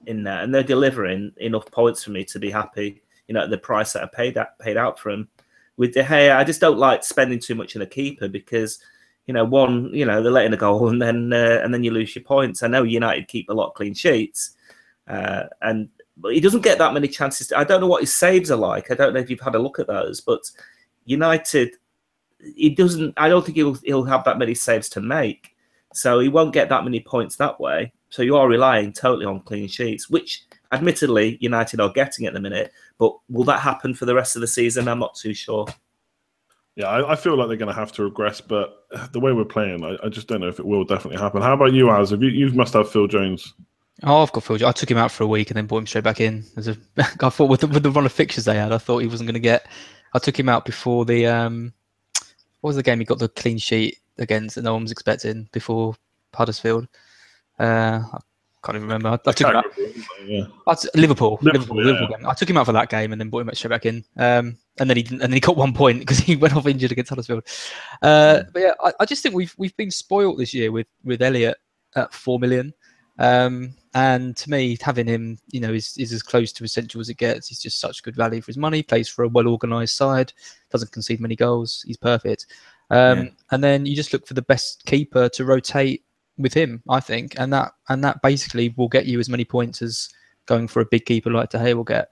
in there, and they're delivering enough points for me to be happy. At the price that I paid out for him. With De Gea, I just don't like spending too much on a keeper because, they're letting a goal and then you lose your points. I know United keep a lot of clean sheets, but he doesn't get that many chances. I don't know what his saves are like. I don't know if you've had a look at those, but United, he doesn't. I don't think he'll have that many saves to make, so he won't get that many points that way. So you are relying totally on clean sheets, which admittedly United are getting at the minute. But will that happen for the rest of the season? I'm not too sure. Yeah, I feel like they're going to have to regress, but the way we're playing, I just don't know if it will definitely happen. How about you, Az? You must have Phil Jones. Oh, I've got Phil Jones. I took him out for a week and then brought him straight back in. I thought with the run of fixtures they had, I thought he wasn't going to get. I took him out before the what was the game he got the clean sheet against that no one was expecting before Huddersfield. I can't even remember. I took him out. Yeah. Liverpool game. I took him out for that game and then brought him straight back in. And then he got 1 point because he went off injured against Huddersfield. But yeah, I just think we've been spoilt this year with Elliott at 4 million. And to me, having him, is as close to essential as it gets. He's just such good value for his money. Plays for a well-organised side. Doesn't concede many goals. He's perfect. And then you just look for the best keeper to rotate with him, I think, and that basically will get you as many points as going for a big keeper like De Gea will get.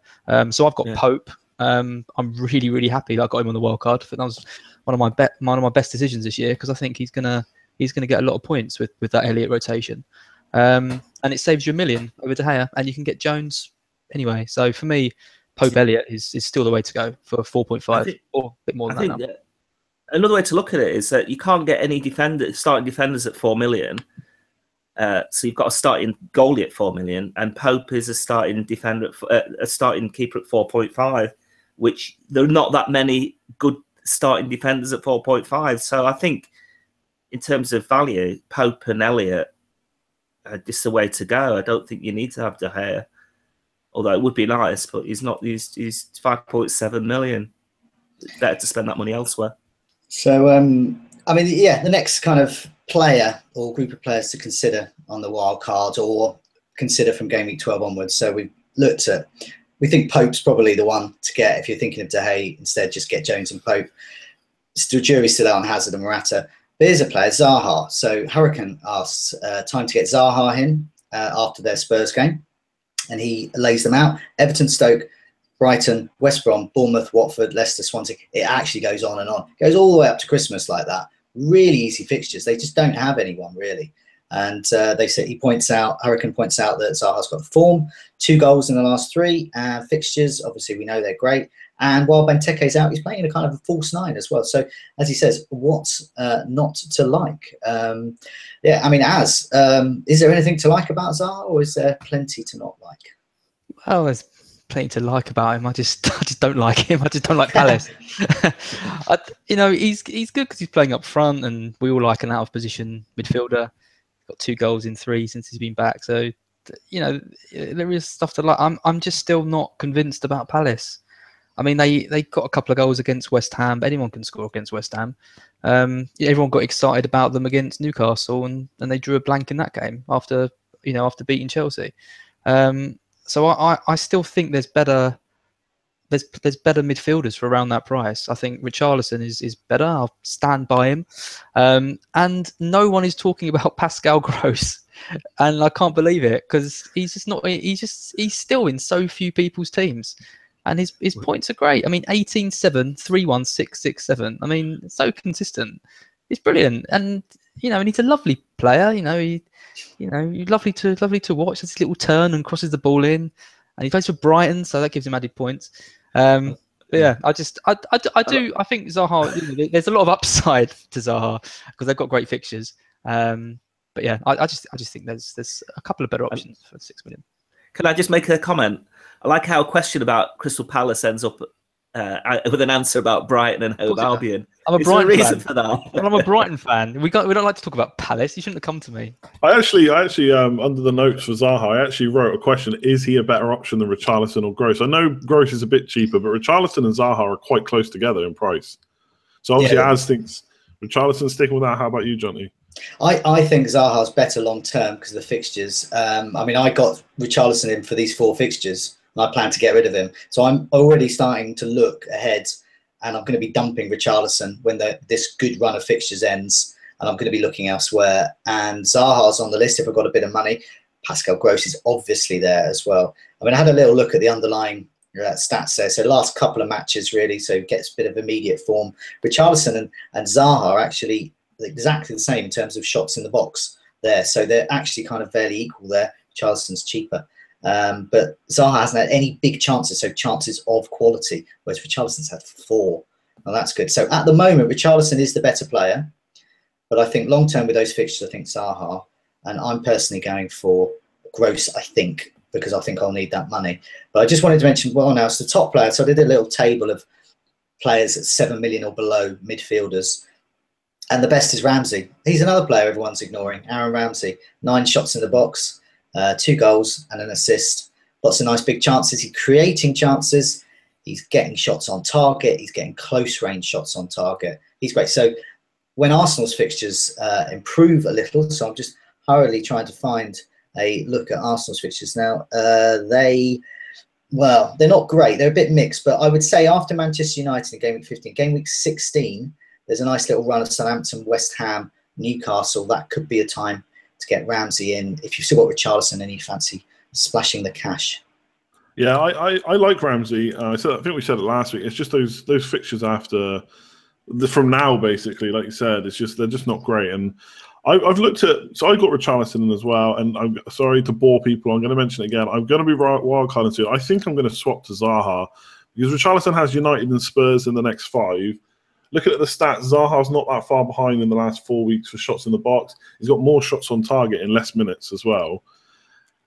So I've got Pope. I'm really, really happy that I got him on the wild card. I think that was one of my best decisions this year because I think he's gonna get a lot of points with that Elliott rotation. And it saves you 1 million over De Gea, and you can get Jones anyway. So for me, Pope Elliott is still the way to go for 4.5 or a bit more than that now. Another way to look at it is that you can't get any starting defenders at 4 million. So you've got a starting goalie at 4 million, and Pope is a starting defender, a starting keeper at 4.5, which there are not that many good starting defenders at 4.5. So I think in terms of value, Pope and Elliott are just the way to go. I don't think you need to have De Gea, although it would be nice, but he's not. He's 5.7 million. It's better to spend that money elsewhere. So, the next kind of player or group of players to consider on the wild card or consider from game week 12 onwards. So we think Pope's probably the one to get. If you're thinking of De Gea, instead just get Jones and Pope. Jury's still out on Hazard and Morata. But here's a player, Zaha. So Hurricane asks time to get Zaha in after their Spurs game, and he lays them out. Everton, Stoke, Brighton, West Brom, Bournemouth, Watford, Leicester, Swansea. It actually goes on and on. It goes all the way up to Christmas like that. Really easy fixtures. They just don't have anyone really. And Hurricane points out that Zaha's got the form, 2 goals in the last 3 fixtures. Obviously, we know they're great. And while Benteke's out, he's playing in a kind of a false 9 as well. So, as he says, what's not to like? Yeah, I mean, is there anything to like about Zaha, or is there plenty to not like? Well, there's plenty to like about him. I just don't like him. I just don't like Palace. He's good because he's playing up front, and we all like an out of position midfielder. Got 2 goals in 3 since he's been back. So, there is stuff to like. I'm just still not convinced about Palace. I mean, they got a couple of goals against West Ham, but anyone can score against West Ham. Everyone got excited about them against Newcastle, and they drew a blank in that game after beating Chelsea. So I still think there's better midfielders for around that price. I think Richarlison is better. I'll stand by him. And no one is talking about Pascal Gross, and I can't believe it because he's still in so few people's teams. And his points are great. I mean, 18-7, 3-1, 6-6-7. I mean, so consistent. He's brilliant, and and he's a lovely player. He's lovely to watch. Has this little turn and crosses the ball in, and he plays for Brighton, so that gives him added points. But yeah, I think Zaha. There's a lot of upside to Zaha because they've got great fixtures. But yeah, I just think there's a couple of better options for 6 million. Can I just make a comment? I like how a question about Crystal Palace ends up with an answer about Brighton and Hove Albion. I'm a Brighton reason fan. for that. Well, I'm a Brighton fan. We don't like to talk about Palace. You shouldn't have come to me. I actually under the notes for Zaha, I actually wrote a question: is he a better option than Richarlison or Gross? I know Gross is a bit cheaper, but Richarlison and Zaha are quite close together in price. So obviously, Az thinks Richarlison's sticking with that. How about you, Johnny? I think Zaha's better long term because of the fixtures. I mean, I got Richarlison in for these 4 fixtures. And I plan to get rid of him. So I'm already starting to look ahead, and I'm going to be dumping Richarlison when this good run of fixtures ends, and I'm going to be looking elsewhere. And Zaha's on the list if I've got a bit of money. Pascal Gross is obviously there as well. I mean, I had a little look at the underlying stats there. So last couple of matches, really, so gets a bit of immediate form. Richarlison and Zaha are actually exactly the same in terms of shots in the box there. So they're actually kind of fairly equal there. Richarlison's cheaper. But Zaha hasn't had any big chances, so chances of quality, whereas Richarlison's had 4. Well, that's good. So at the moment, Richarlison is the better player, but I think long-term with those fixtures, I think Zaha, and I'm personally going for Gross, I think, because I think I'll need that money. But I just wanted to mention, well, now it's the top player, so I did a little table of players at 7 million or below midfielders, and the best is Ramsey. He's another player everyone's ignoring, Aaron Ramsey, 9 shots in the box. 2 goals and an assist. Lots of nice big chances. He's creating chances. He's getting shots on target. He's getting close range shots on target. He's great. So when Arsenal's fixtures improve a little, so I'm just hurriedly trying to find a look at Arsenal's fixtures now. They're not great. They're a bit mixed, but I would say after Manchester United in game week 15, game week 16, there's a nice little run of Southampton, West Ham, Newcastle. That could be a time to get Ramsey in if you've still got Richarlison and you fancy splashing the cash. Yeah, I like Ramsey. I think we said it last week. It's just those fixtures after from now, basically, like you said, they're just not great. And I've looked at, so I got Richarlison in as well. And I'm sorry to bore people. I'm going to mention it again. I'm going to be wildcarding soon. I think I'm going to swap to Zaha because Richarlison has United and Spurs in the next 5. Looking at the stats, Zaha's not that far behind in the last 4 weeks for shots in the box. He's got more shots on target in less minutes as well.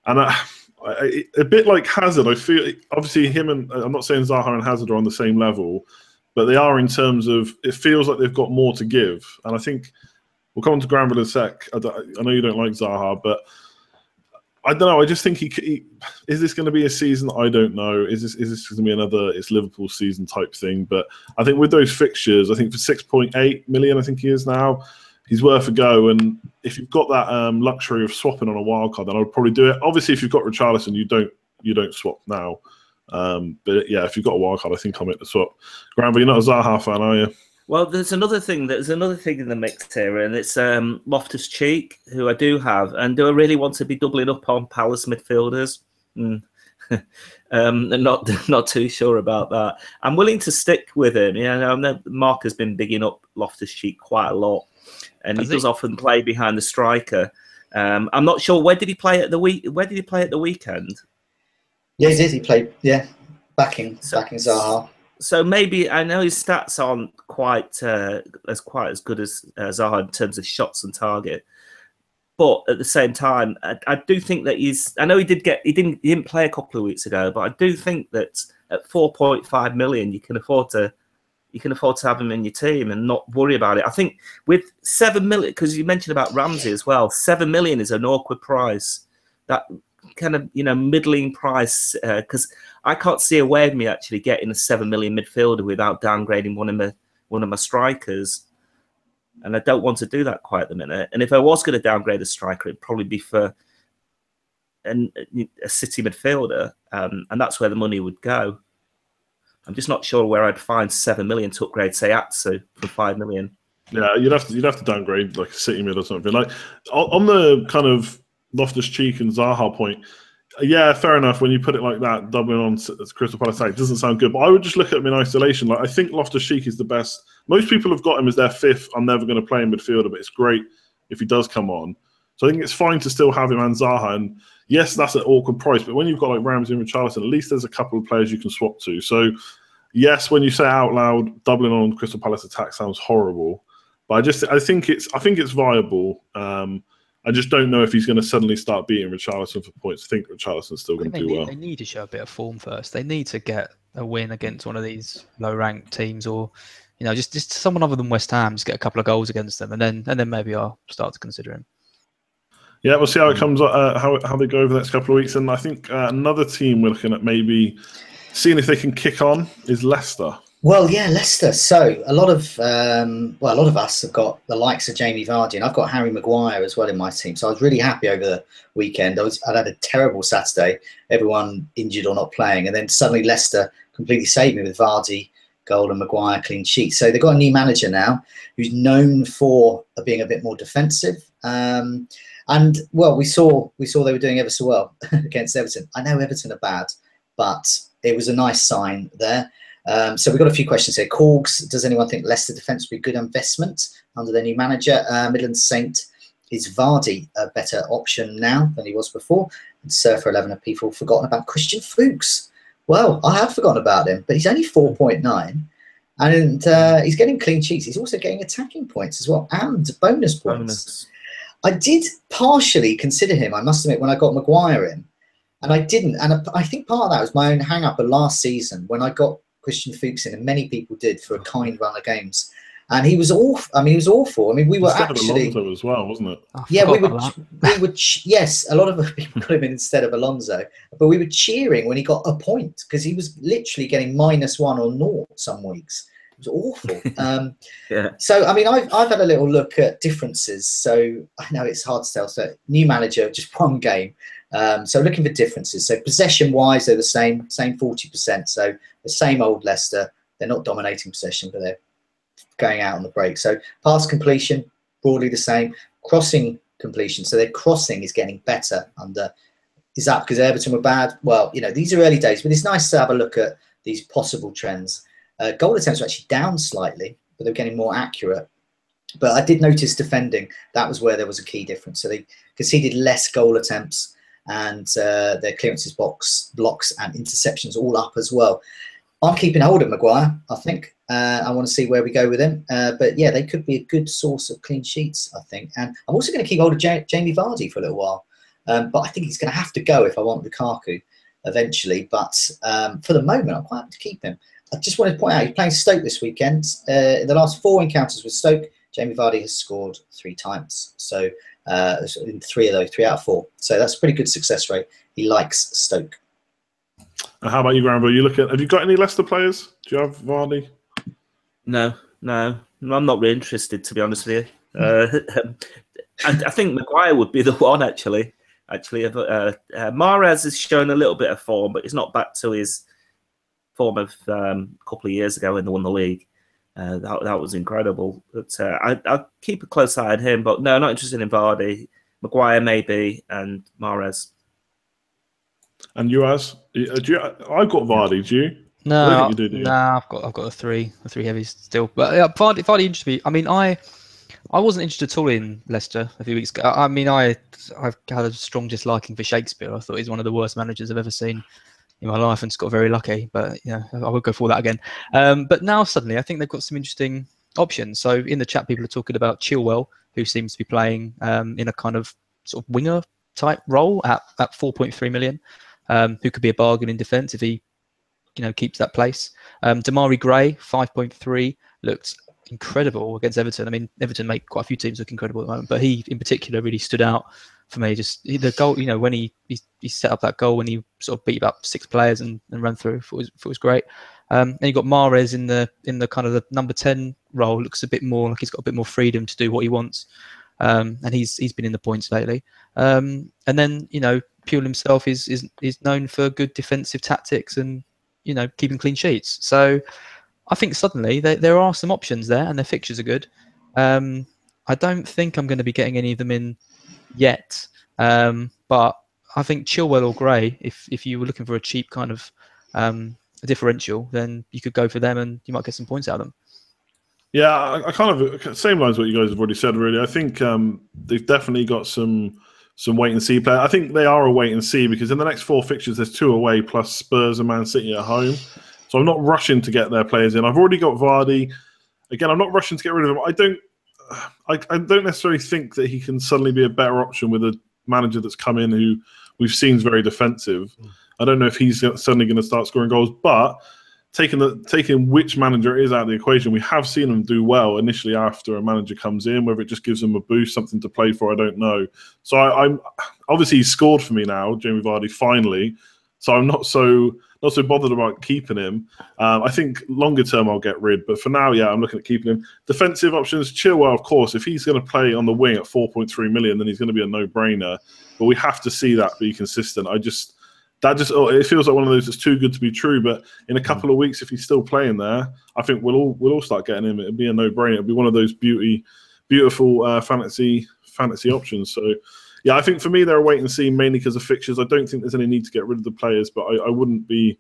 And a bit like Hazard, I feel, obviously him and, I'm not saying Zaha and Hazard are on the same level, but they are in terms of, it feels like they've got more to give. And I think, we'll come on to Granville in a sec. I know you don't like Zaha, but I don't know. I just think is this going to be a season? I don't know. Is this going to be another it's Liverpool season type thing? But I think with those fixtures, I think for 6.8 million, I think he is now. he's worth a go. And if you've got that luxury of swapping on a wild card, then I would probably do it. Obviously, if you've got Richarlison, you don't swap now. But yeah, if you've got a wild card, I think I'll make the swap. Granville, you're not a Zaha fan, are you? Well, there's another thing in the mix here, and it's Loftus-Cheek, who I do have, and do I really want to be doubling up on Palace midfielders? Not too sure about that. I'm willing to stick with him. Yeah, I know Mark has been bigging up Loftus-Cheek quite a lot, and he does often play behind the striker. I'm not sure where did he play at the weekend? Yeah, he did. He played backing Zaha. So maybe I know his stats aren't quite as good as Zaha in terms of shots and target, but at the same time, I do think that I know he didn't play a couple of weeks ago, but I do think that at 4.5 million, you can afford to have him in your team and not worry about it. I think with 7 million, because you mentioned about Ramsey as well, 7 million is an awkward price. That kind of middling price, because I can't see a way of me actually getting a 7 million midfielder without downgrading one of my strikers, and I don't want to do that quite at the minute. And if I was going to downgrade a striker, it'd probably be for a City midfielder, and that's where the money would go. I'm just not sure where I'd find 7 million to upgrade, say, Atsu for 5 million. Yeah, you'd have to downgrade like a City mid or something. Like on the kind of Loftus-Cheek and Zaha point, yeah, fair enough. When you put it like that, doubling on Crystal Palace, it doesn't sound good. But I would just look at him in isolation. Like I think Loftus-Cheek is the best. Most people have got him as their fifth. I'm never going to play in midfielder, but it's great if he does come on. So I think it's fine to still have him and Zaha. And yes, that's an awkward price. But when you've got like Ramsey and Richarlison, at least there's a couple of players you can swap to. So yes, when you say it out loud, doubling on Crystal Palace attack sounds horrible. But I think it's viable. I just don't know if he's going to suddenly start beating Richarlison for points. I think Richarlison's still going to do well. They need to show a bit of form first. They need to get a win against one of these low-ranked teams, or just someone other than West Ham. Just get a couple of goals against them, and then maybe I'll start to consider him. Yeah, we'll see how it comes. How they go over the next couple of weeks. And I think another team we're looking at maybe seeing if they can kick on is Leicester. Well, yeah, Leicester. So a lot of us have got the likes of Jamie Vardy, and I've got Harry Maguire as well in my team. So I was really happy over the weekend. I'd had a terrible Saturday, everyone injured or not playing, and then suddenly Leicester completely saved me with Vardy goal and Maguire clean sheet. So they've got a new manager now who's known for being a bit more defensive. And well, we saw they were doing ever so well against Everton. I know Everton are bad, but it was a nice sign there. So we've got a few questions here. Corgs, does anyone think Leicester defence would be a good investment under their new manager? Midland Saint, is Vardy a better option now than he was before? And Surfer 11 have people forgotten about Christian Fuchs. Well, I have forgotten about him, but he's only 4.9. And he's getting clean sheets. He's also getting attacking points as well and bonus points. I did partially consider him, I must admit, when I got Maguire in. And I didn't. And I think part of that was my own hang-up of last season when I got Christian Fuchs in, and many people did for a kind run of games, and he was awful. I mean, he was awful. I mean, we were actually Alonso as well, wasn't it? Yeah, we would. Yes, a lot of people got him in instead of Alonso, but we were cheering when he got a point because he was literally getting -1 or 0 some weeks. It was awful. Yeah. So I mean, I've had a little look at differences. So I know it's hard to tell. So new manager, just one game. So looking for differences. So possession-wise, they're the same 40%. So the same old Leicester. They're not dominating possession, but they're going out on the break. So pass completion, broadly the same. Crossing completion. So their crossing is getting better under. Is that because Everton were bad? Well, these are early days, but it's nice to have a look at these possible trends. Goal attempts are actually down slightly, but they're getting more accurate. But I did notice defending. That was where there was a key difference. So they conceded less goal attempts, and their clearances, blocks and interceptions all up as well. I'm keeping hold of Maguire, I think. I want to see where we go with him. But yeah, they could be a good source of clean sheets, I think. And I'm also going to keep hold of Jamie Vardy for a little while. But I think he's going to have to go if I want Lukaku eventually. But for the moment, I'm quite happy to keep him. I just wanted to point out, he's playing Stoke this weekend. In the last 4 encounters with Stoke, Jamie Vardy has scored 3 times. So in 3 of those, 3 out of 4. So that's a pretty good success rate. He likes Stoke. How about you, Granville? Have you got any Leicester players? Do you have Vardy? No. I'm not really interested, to be honest with you. I think Maguire would be the one actually. Mahrez has shown a little bit of form, but he's not back to his form of a couple of years ago when they won the league. That was incredible. But I'll keep a close eye on him. But no, not interested in Vardy. Maguire maybe, and Mahrez. And you, Az? I've got Vardy. Do you? No, I don't think you do, no, I've got the three heavies still. But Vardy interested me. I mean, I wasn't interested at all in Leicester a few weeks ago. I mean, I've had a strong disliking for Shakespeare. I thought he's one of the worst managers I've ever seen in my life, and just got very lucky. But yeah, I would go for that again. But now suddenly, I think they've got some interesting options. So in the chat, people are talking about Chilwell, who seems to be playing in a kind of sort of winger type role at 4.3 million, who could be a bargain in defence if he, keeps that place. Damari Gray, 5.3, looked incredible against Everton. I mean, Everton make quite a few teams look incredible at the moment, but he in particular really stood out for me. Just the goal, when he set up that goal when he sort of beat about 6 players and ran through, it was great. And you got Mahrez in the kind of the number 10 role. Looks a bit more like he's got a bit more freedom to do what he wants. And he's been in the points lately. And then Puel himself is known for good defensive tactics and keeping clean sheets. So I think suddenly there are some options there, and their fixtures are good. I don't think I'm going to be getting any of them in yet, but I think Chilwell or Gray, if you were looking for a cheap kind of a differential, then you could go for them, and you might get some points out of them. Yeah, I kind of same lines what you guys have already said. Really, I think they've definitely got some wait and see play. I think they are a wait and see because in the next 4 fixtures, there's 2 away plus Spurs and Man City at home. So I'm not rushing to get their players in. I've already got Vardy. Again, I'm not rushing to get rid of him. I don't necessarily think that he can suddenly be a better option with a manager that's come in who we've seen is very defensive. I don't know if he's suddenly going to start scoring goals, but taking which manager is out of the equation, we have seen them do well initially after a manager comes in. Whether it just gives them a boost, something to play for, I don't know. So I'm obviously he's scored for me now, Jamie Vardy, finally. So I'm not so bothered about keeping him. I think longer term I'll get rid, but for now, yeah, I'm looking at keeping him. Defensive options, Chilwell, of course. If he's going to play on the wing at 4.3 million, then he's going to be a no-brainer. But we have to see that be consistent. It feels like one of those that's too good to be true. But in a couple of weeks, if he's still playing there, I think we'll all start getting him. It'll be a no-brainer. It'll be one of those beautiful fantasy options. So. Yeah, I think for me, they're a wait and see mainly because of fixtures. I don't think there's any need to get rid of the players, but I wouldn't be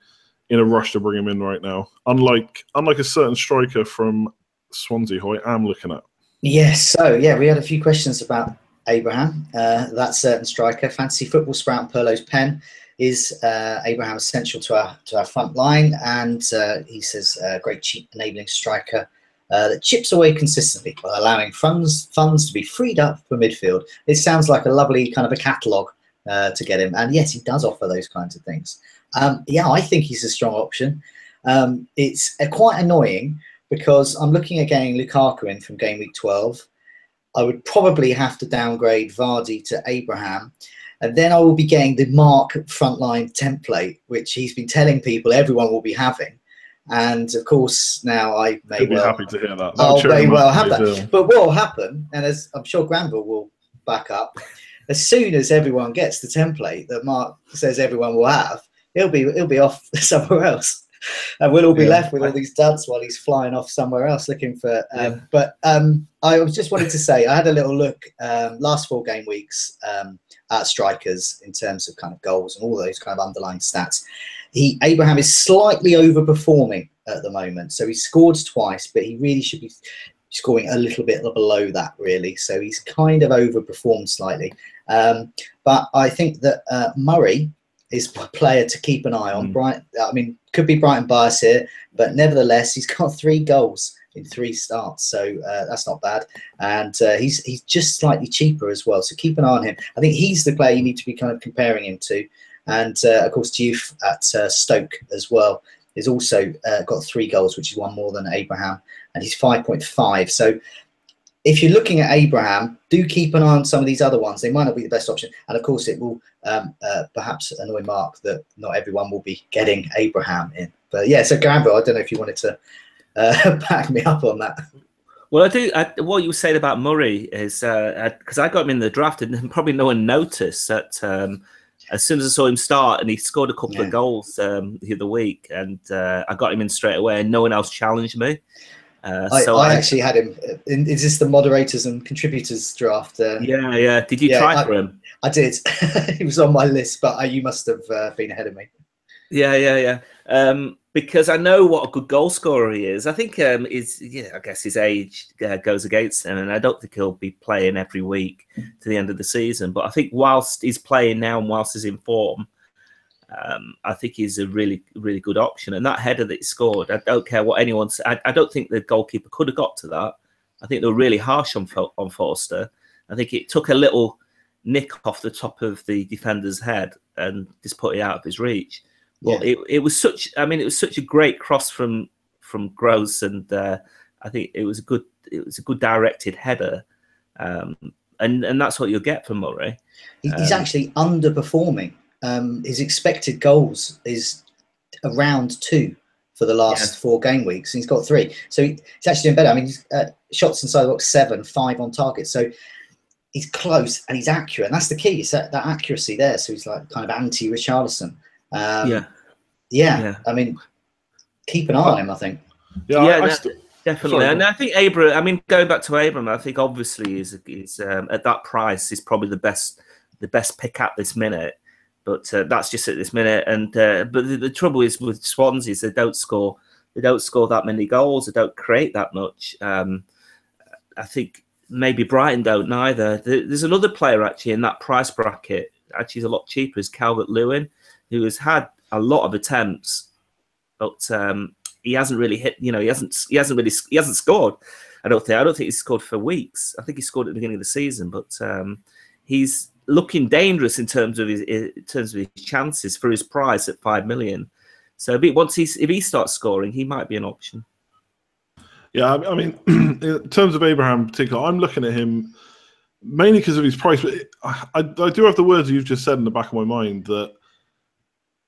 in a rush to bring him in right now. Unlike a certain striker from Swansea, who I am looking at. Yes, so yeah, we had a few questions about Abraham, that certain striker. Fantasy Football Sprout Perlo's pen is Abraham essential to our front line, and he says great cheap enabling striker. That chips away consistently while allowing funds to be freed up for midfield. It sounds like a lovely kind of a catalogue to get him. And yes, he does offer those kinds of things. Yeah, I think he's a strong option. It's quite annoying because I'm looking at getting Lukaku in from game week 12. I would probably have to downgrade Vardy to Abraham. And then I will be getting the Mark frontline template, which he's been telling people everyone will be having. And of course, now I may be happy to hear that. I'll very well have that. But what will happen, and as I'm sure Granville will back up, as soon as everyone gets the template that Mark says everyone will have, he'll be off somewhere else, and we'll all be left with all these duds while he's flying off somewhere else looking for. But I was just wanted to say I had a little look last 4 game weeks at strikers in terms of kind of goals and all those kind of underlying stats. Abraham is slightly overperforming at the moment. So he scored twice, but he really should be scoring a little bit below that, really. So he's kind of overperformed slightly. But I think that Murray is a player to keep an eye on. Could be Brighton bias here, but nevertheless, he's got 3 goals in 3 starts. So that's not bad. And he's just slightly cheaper as well. So keep an eye on him. I think he's the player you need to be kind of comparing him to. And, of course, Diouf at Stoke as well is also got 3 goals, which is 1 more than Abraham, and he's 5.5. So if you're looking at Abraham, do keep an eye on some of these other ones. They might not be the best option. And, of course, it will perhaps annoy Mark that not everyone will be getting Abraham in. But, yeah, so Granville, I don't know if you wanted to back me up on that. Well, what you were saying about Murray is because I got him in the draft, and probably no one noticed that as soon as I saw him start, and he scored a couple of goals the other week, and I got him in straight away, and no one else challenged me. I actually had him. Is this the moderators and contributors draft? Yeah. Did you try for him? I did. He was on my list, but you must have been ahead of me. Yeah. Because I know what a good goal scorer he is. I think I guess his age goes against him, and I don't think he'll be playing every week to the end of the season. But I think whilst he's playing now and whilst he's in form, I think he's a really, really good option. And that header that he scored, I don't care what anyone says. I don't think the goalkeeper could have got to that. I think they were really harsh on Forster. I think it took a little nick off the top of the defender's head and just put it out of his reach. Well, it was such a great cross from Gross, and I think it was a good directed header, and that's what you'll get from Murray. He's actually underperforming. His expected goals is around 2 for the last 4 game weeks, and he's got 3, so he's actually doing better. I mean, shots inside the box 7, 5 on target, so he's close and he's accurate, and that's the key. It's that accuracy there. So he's like kind of anti-Richarlison. I mean, keep an eye on him, I think. Definitely. Sorry, and I think Abraham, I mean, going back to Abraham, I think obviously is at that price is probably the best pick at this minute. But that's just at this minute. And but the trouble is with Swansea is they don't score that many goals. They don't create that much. I think maybe Brighton don't either. There's another player actually in that price bracket. Actually, he's a lot cheaper. Is Calvert-Lewin, who has had a lot of attempts, but he hasn't really hit. He hasn't scored. I don't think he's scored for weeks. I think he scored at the beginning of the season, but he's looking dangerous in terms of his chances for his price at 5 million. So if he starts scoring, he might be an option. Yeah, I mean, in terms of Abraham in particular, I'm looking at him mainly because of his price. But I do have the words you've just said in the back of my mind that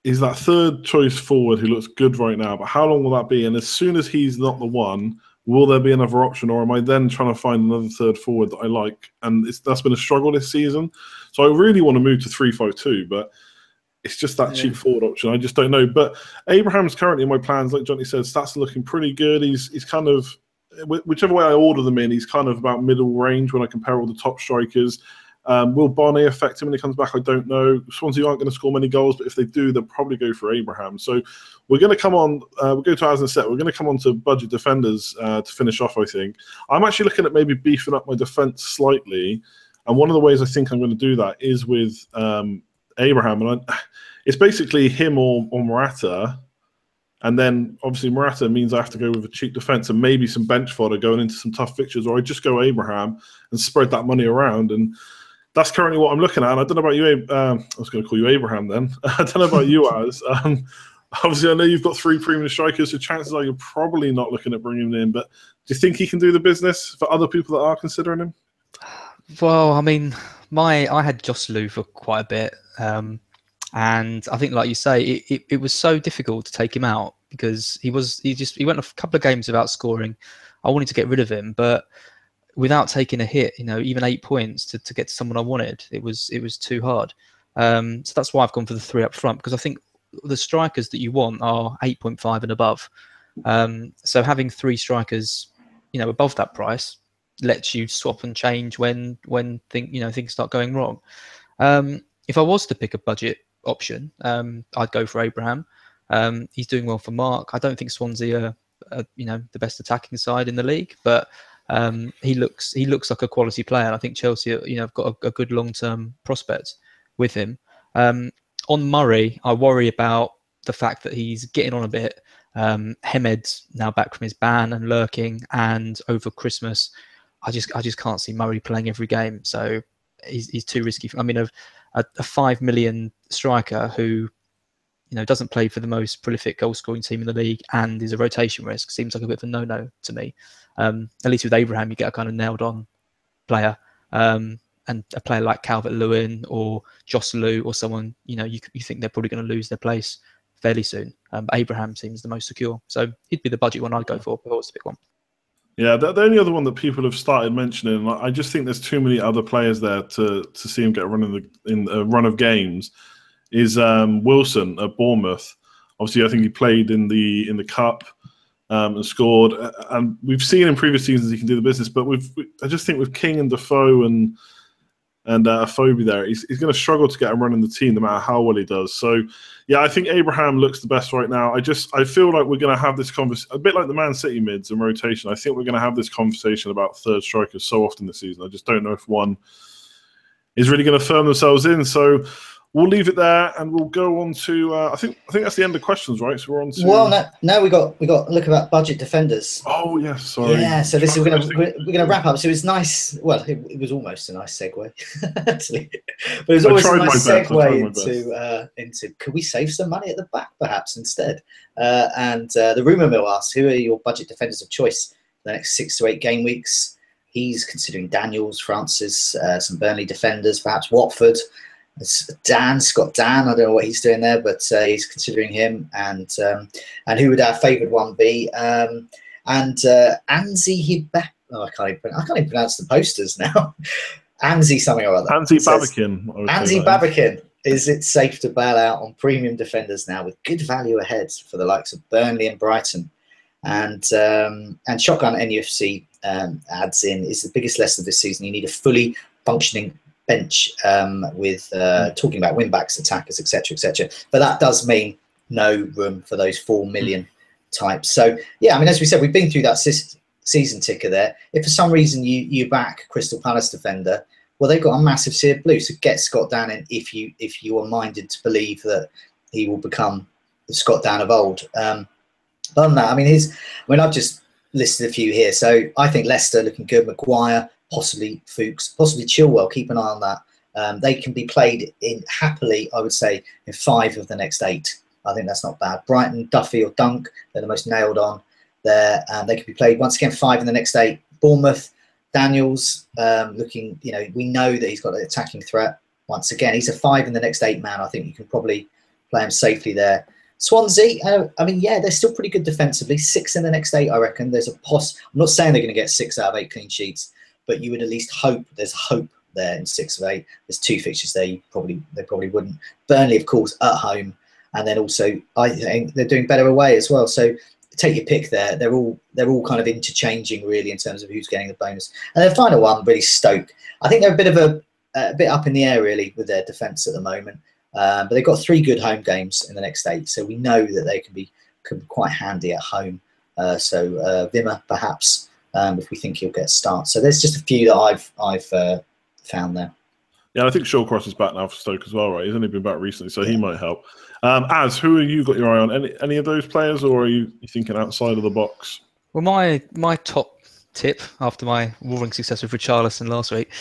he's that third choice forward who looks good right now. But how long will that be? And as soon as he's not the one, will there be another option, or am I then trying to find another third forward that I like? And that's been a struggle this season. So I really want to move to 3-5-2, but it's just that cheap forward option. I just don't know. But Abraham's currently in my plans, like Johnny said, stats are looking pretty good. He's kind of, whichever way I order them in, he's kind of about middle range when I compare all the top strikers. Will Barney affect him when he comes back? I don't know. Swansea aren't going to score many goals, but if they do, they'll probably go for Abraham. So we're going to come on, we'll go to as a set. We're going to come on to budget defenders to finish off, I think. I'm actually looking at maybe beefing up my defence slightly. And one of the ways I think I'm going to do that is with Abraham. And it's basically him or Morata. And then obviously Morata means I have to go with a cheap defence and maybe some bench fodder going into some tough fixtures, or I just go Abraham and spread that money around. And that's currently what I'm looking at. And I don't know about you, I was going to call you Abraham then. I don't know about you, Az. Obviously, I know you've got 3 premium strikers, so chances are you're probably not looking at bringing him in. But do you think he can do the business for other people that are considering him? Well, I mean, I had Joselu for quite a bit. And I think, like you say, it was so difficult to take him out because he went a couple of games without scoring. I wanted to get rid of him, but without taking a hit, even 8 points to get to someone I wanted, it was too hard. So that's why I've gone for the 3 up front, because I think the strikers that you want are 8.5 and above. So having 3 strikers, above that price lets you swap and change when things start going wrong. If I was to pick a budget option, I'd go for Abraham. He's doing well for Mark. I don't think Swansea are the best attacking side in the league, but he looks like a quality player, and I think Chelsea have got a good long-term prospect with him. On Murray, I worry about the fact that he's getting on a bit. Hemed's now back from his ban and lurking, and over Christmas, I just can't see Murray playing every game. So he's too risky. I mean, a 5 million striker who doesn't play for the most prolific goal scoring team in the league and is a rotation risk seems like a bit of a no-no to me. At least with Abraham, you get a kind of nailed-on player, and a player like Calvert-Lewin or Joselu or someone you think they're probably going to lose their place fairly soon. But Abraham seems the most secure, so he'd be the budget one I'd go for if I was to pick one. Yeah, the only other one that people have started mentioning, I just think there's too many other players there to see him get a run in a run of games, is Wilson at Bournemouth. Obviously, I think he played in the cup and scored, and we've seen in previous seasons he can do the business. But I just think with King and Defoe and Afobe there, he's going to struggle to get a run in the team no matter how well he does. So, yeah, I think Abraham looks the best right now. I feel like we're going to have this conversation, a bit like the Man City mids and rotation. I think we're going to have this conversation about third strikers so often this season. I just don't know if one is really going to firm themselves in. So we'll leave it there, and we'll go on to. I think that's the end of questions, right? So we're on to. Well, now we got look about budget defenders. Oh yes, sorry. Yeah, so this is we're gonna wrap up. So it was nice. Well, it was almost a nice segue, actually, but it was always a nice segue into. Could we save some money at the back, perhaps instead? And the rumor mill asks, who are your budget defenders of choice for the next 6 to 8 game weeks? He's considering Daniels, Francis, some Burnley defenders, perhaps Watford. Scott Dan, I don't know what he's doing there, but he's considering him. And who would our favoured one be? And Anzi Hibbe. Oh, I can't even pronounce the posters now. Anzi something or other. Anzi Babakin. Anzi Babakin. Is it safe to bail out on premium defenders now with good value ahead for the likes of Burnley and Brighton? And Shotgun NUFC adds in, is the biggest lesson this season you need a fully functioning bench with talking about win-backs, attackers, etc. But that does mean no room for those 4 million types. So yeah, I mean, as we said, we've been through that season ticker there. If for some reason you back Crystal Palace defender, well, they've got a massive seared blue. So get Scott Dan in if you are minded to believe that he will become the Scott Dan of old. Other than that, I mean, I've just listed a few here. So I think Leicester looking good, Maguire, possibly Fuchs, possibly Chilwell. Keep an eye on that. They can be played in happily, I would say, in 5 of the next 8. I think that's not bad. Brighton, Duffy or Dunk, they're the most nailed on there. They can be played once again 5 in the next 8. Bournemouth, Daniels, looking, we know that he's got an attacking threat. Once again, he's a 5 in the next 8 man. I think you can probably play him safely there. Swansea, yeah, they're still pretty good defensively. 6 in the next 8, I reckon. There's a I'm not saying they're going to get 6 out of 8 clean sheets, but you would at least hope. There's hope there in 6 of 8. There's 2 fixtures there. They probably wouldn't. Burnley, of course, at home, and then also I think they're doing better away as well. So take your pick there. They're all kind of interchanging really in terms of who's getting the bonus. And then the final one, really Stoke. I think they're a bit up in the air really with their defence at the moment. But they've got 3 good home games in the next 8, so we know that they can be quite handy at home. So Vimmer perhaps. If we think he'll get a start. So there's just a few that I've found there. Yeah, I think Shawcross is back now for Stoke as well, right? He's only been back recently, so he might help. Who have you got your eye on? Any of those players, or are you thinking outside of the box? Well, my top tip after my roaring success with Richarlison last week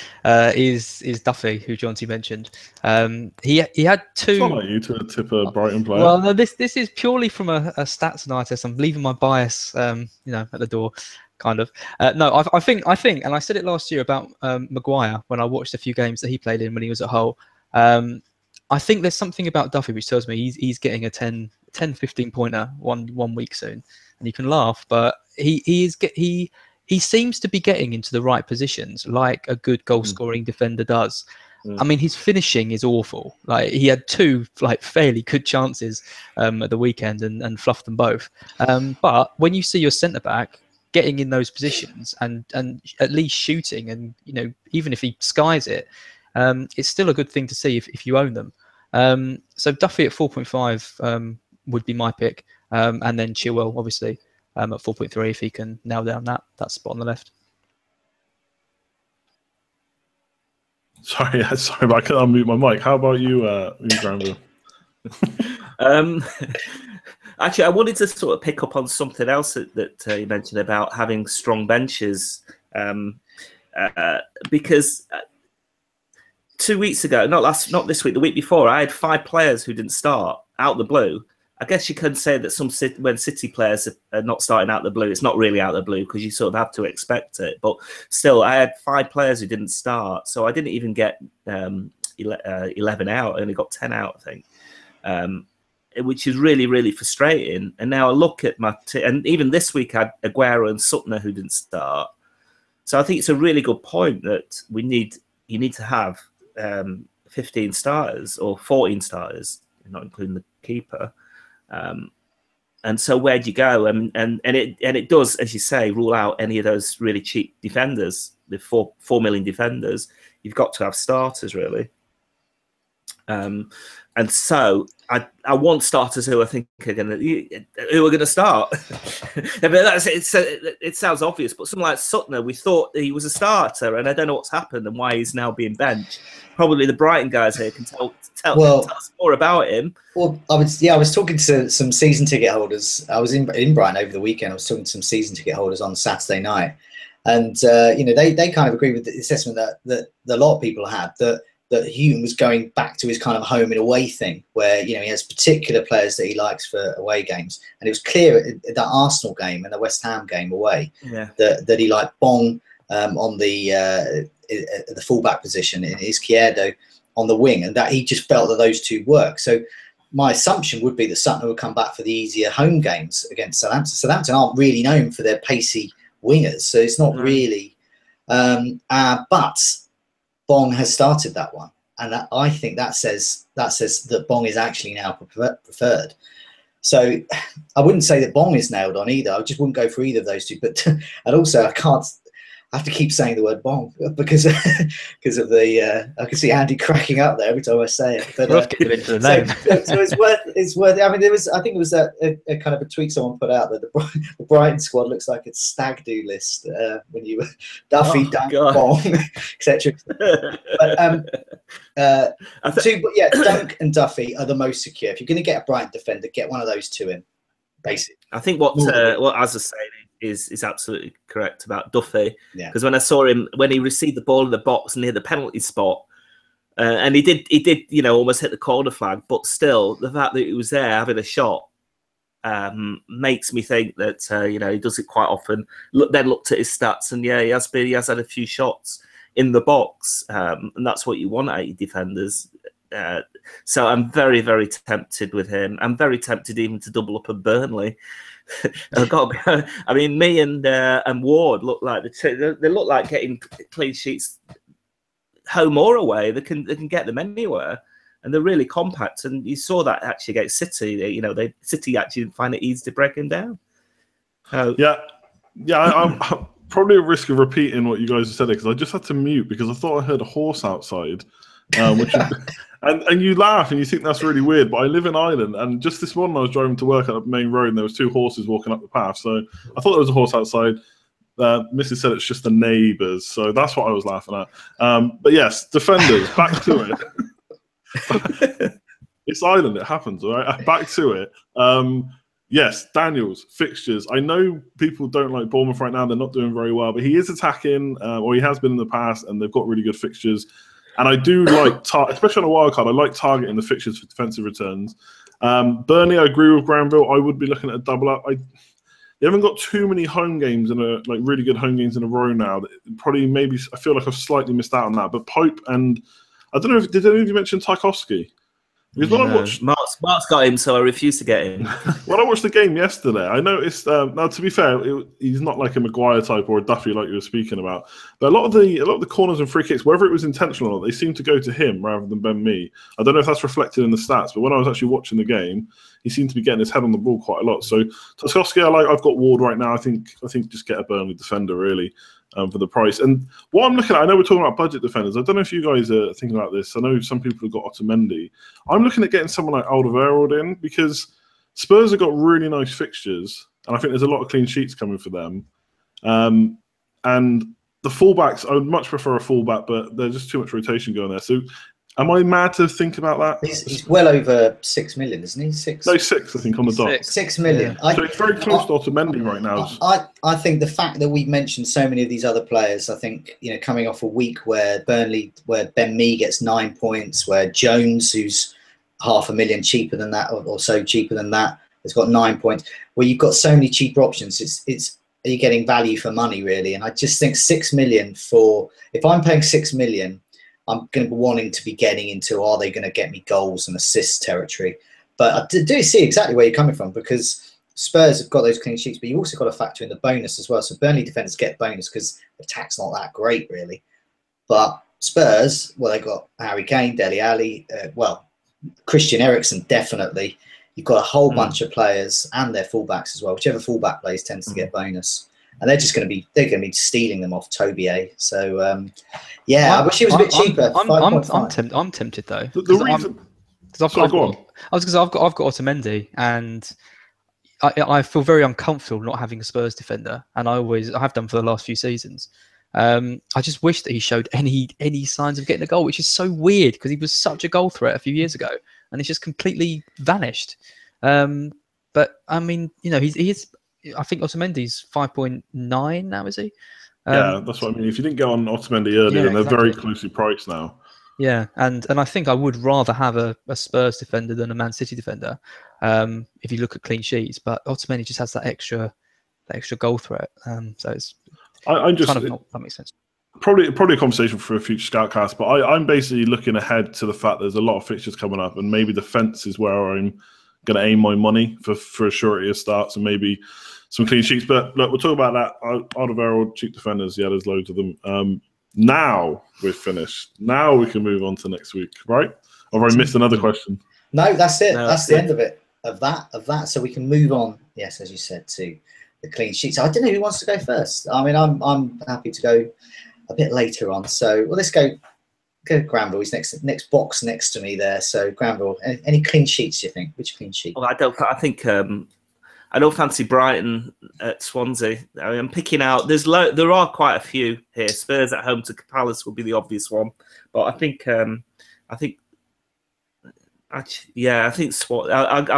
is Duffy, who Jonty mentioned. He had 2. It's not like you to tip a Brighton player. Well, no, this is purely from a stats analysis. I'm leaving my bias, at the door. Kind of. No, I think, and I said it last year about Maguire when I watched a few games that he played in when he was at Hull. I think there's something about Duffy which tells me he's getting a 10, 15 pointer one week soon, and you can laugh, but he seems to be getting into the right positions like a good goal scoring defender does. I mean, his finishing is awful. Like he had 2 fairly good chances at the weekend and fluffed them both. But when you see your centre back getting in those positions and at least shooting, and even if he skies it, it's still a good thing to see if you own them. So Duffy at 4.5 would be my pick, and then Chilwell obviously at 4.3 if he can nail down that spot on the left. Sorry, but I can't unmute my mic. How about you, Granville? Actually, I wanted to sort of pick up on something else that you mentioned about having strong benches, because 2 weeks ago, not this week, the week before, I had 5 players who didn't start out the blue. I guess you can say that when City players are not starting out the blue, it's not really out the blue because you sort of have to expect it. But still, I had 5 players who didn't start, so I didn't even get 11 out. I only got 10 out, I think. which is really, really frustrating. And now I look at and even this week I had Aguero and Sutton who didn't start. So I think it's a really good point that you need to have 15 starters or 14 starters, not including the keeper. And so where do you go? And it does, as you say, rule out any of those really cheap defenders, the 4 million defenders. You've got to have starters, really. And so I want starters who I think are going to start. But it sounds obvious, but someone like Sutton, we thought he was a starter, and I don't know what's happened and why he's now being benched. Probably the Brighton guys here can tell us more about him. Well, I was talking to some season ticket holders. I was in Brighton over the weekend. I was talking to some season ticket holders on Saturday night, and they kind of agree with the assessment that a lot of people had, that Hughton was going back to his kind of home and away thing, where he has particular players that he likes for away games, and it was clear at that Arsenal game and the West Ham game away that he liked Bong on the fullback position, in Izquierdo on the wing, and that he just felt that those two work. So my assumption would be that Sutton would come back for the easier home games against Southampton. Southampton aren't really known for their pacey wingers, so it's not really. But Bong has started that one, and I think that says that Bong is actually now preferred. So I wouldn't say that Bong is nailed on either. I just wouldn't go for either of those two. But and also I have to keep saying the word Bong because of the I can see Andy cracking up there every time I say it. But into the name. So it's worth. I mean, I think it was a kind of a tweet someone put out that the Brighton squad looks like a stag do list when you were Duffy, Dunk, Bong, etc. Dunk and Duffy are the most secure. If you're going to get a Brighton defender, get one of those two in. Basically, I think what Az is saying is absolutely correct about Duffy, because when I saw him when he received the ball in the box near the penalty spot, and he did almost hit the corner flag, but still the fact that he was there having a shot makes me think that he does it quite often. Then looked at his stats, and he has had a few shots in the box, and that's what you want out of your defenders. So I'm very, very tempted with him. I'm very tempted even to double up at Burnley. I mean, me and Ward look like they look like getting clean sheets home or away. They can get them anywhere, and they're really compact. And you saw that actually against City. City actually didn't find it easy to break them down. I'm probably at risk of repeating what you guys have said, because I just had to mute because I thought I heard a horse outside. And you laugh and you think that's really weird, but I live in Ireland, and just this morning I was driving to work on the main road and there was 2 horses walking up the path, so I thought there was a horse outside. Mrs. said it's just the neighbours, so that's what I was laughing at. But yes, defenders, back to it. It's Ireland, it happens, all right? Back to it. Yes, Daniels, fixtures. I know people don't like Bournemouth right now, they're not doing very well, but he is attacking, or he has been in the past, and they've got really good fixtures. And I do like, especially on a wild card, I like targeting the fixtures for defensive returns. Burnley, I agree with Granville. I would be looking at a double up. They haven't got too many home games really good home games in a row now. Probably maybe I feel like I've slightly missed out on that. But Pope and I don't know did any of you mention Tchaikovsky? Because when I watched, Mark's got him, so I refuse to get him. When I watched the game yesterday, I noticed. Now, to be fair, he's not like a Maguire type or a Duffy like you were speaking about. But a lot of the corners and free kicks, whether it was intentional or not, they seem to go to him rather than Ben Mee. I don't know if that's reflected in the stats, but when I was actually watching the game, he seemed to be getting his head on the ball quite a lot. So Tchaikovsky, I've got Ward right now. I think just get a Burnley defender really. For the price. And what I'm looking at, I know we're talking about budget defenders. I don't know if you guys are thinking about this. I know some people have got Otamendi. I'm looking at getting someone like Alderweireld in, because Spurs have got really nice fixtures, and I think there's a lot of clean sheets coming for them. And the fullbacks, I would much prefer a fullback, but there's just too much rotation going there. So am I mad to think about that? He's well over 6 million, isn't he? 6? No, 6, I think, on the dot. 6 million. Yeah. So it's very close to Otamendi right now. I think the fact that we've mentioned so many of these other players, I think, coming off a week where Ben Mee gets 9 points, where Jones, who's $500,000 cheaper than that, or so cheaper than that, has got 9 points, where you've got so many cheaper options. You're getting value for money, really. And I just think 6 million if I'm paying 6 million, I'm going to be wanting to be getting into, are they going to get me goals and assists territory? But I do see exactly where you're coming from, because Spurs have got those clean sheets, but you also got to factor in the bonus as well. So Burnley defenders get bonus because attack's not that great, really. But Spurs, well, they got Harry Kane, Dele Alli, Christian Eriksen, definitely. You've got a whole bunch of players and their fullbacks as well. Whichever fullback plays tends to get bonus. And they're going to be stealing them off Tobier. So I wish it was a bit cheaper. I'm tempted though. The reason, I've got Otamendi, and I feel very uncomfortable not having a Spurs defender, and I have done for the last few seasons. I just wish that he showed any signs of getting a goal, which is so weird because he was such a goal threat a few years ago, and it's just completely vanished. But I mean, he is. I think Otamendi's 5.9 now, is he? Yeah, that's what I mean. If you didn't go on Otamendi earlier, then they're very closely priced now. Yeah, and I think I would rather have a Spurs defender than a Man City defender, if you look at clean sheets. But Otamendi just has that extra goal threat. So it's that makes sense. Probably a conversation for a future Scoutcast. But I'm basically looking ahead to the fact there's a lot of fixtures coming up, and maybe defence is where I'm going to aim my money for a surety of starts and maybe some clean sheets. But look, we'll talk about that. Alderweireld, cheap defenders. Yeah, there's loads of them. Now we're finished. Now we can move on to next week, right? Or have I missed another question? No, that's it. That's the end of it. Of that. So we can move on. Yes, as you said, to the clean sheets. I don't know who wants to go first. I mean, I'm happy to go a bit later on. So let's go Granville. He's next box next to me there. So Granville, any clean sheets? Do you think? Which clean sheet? Well, I don't fancy Brighton at Swansea. I mean, I'm picking out. There are quite a few here. Spurs at home to Palace would be the obvious one, but I think I'll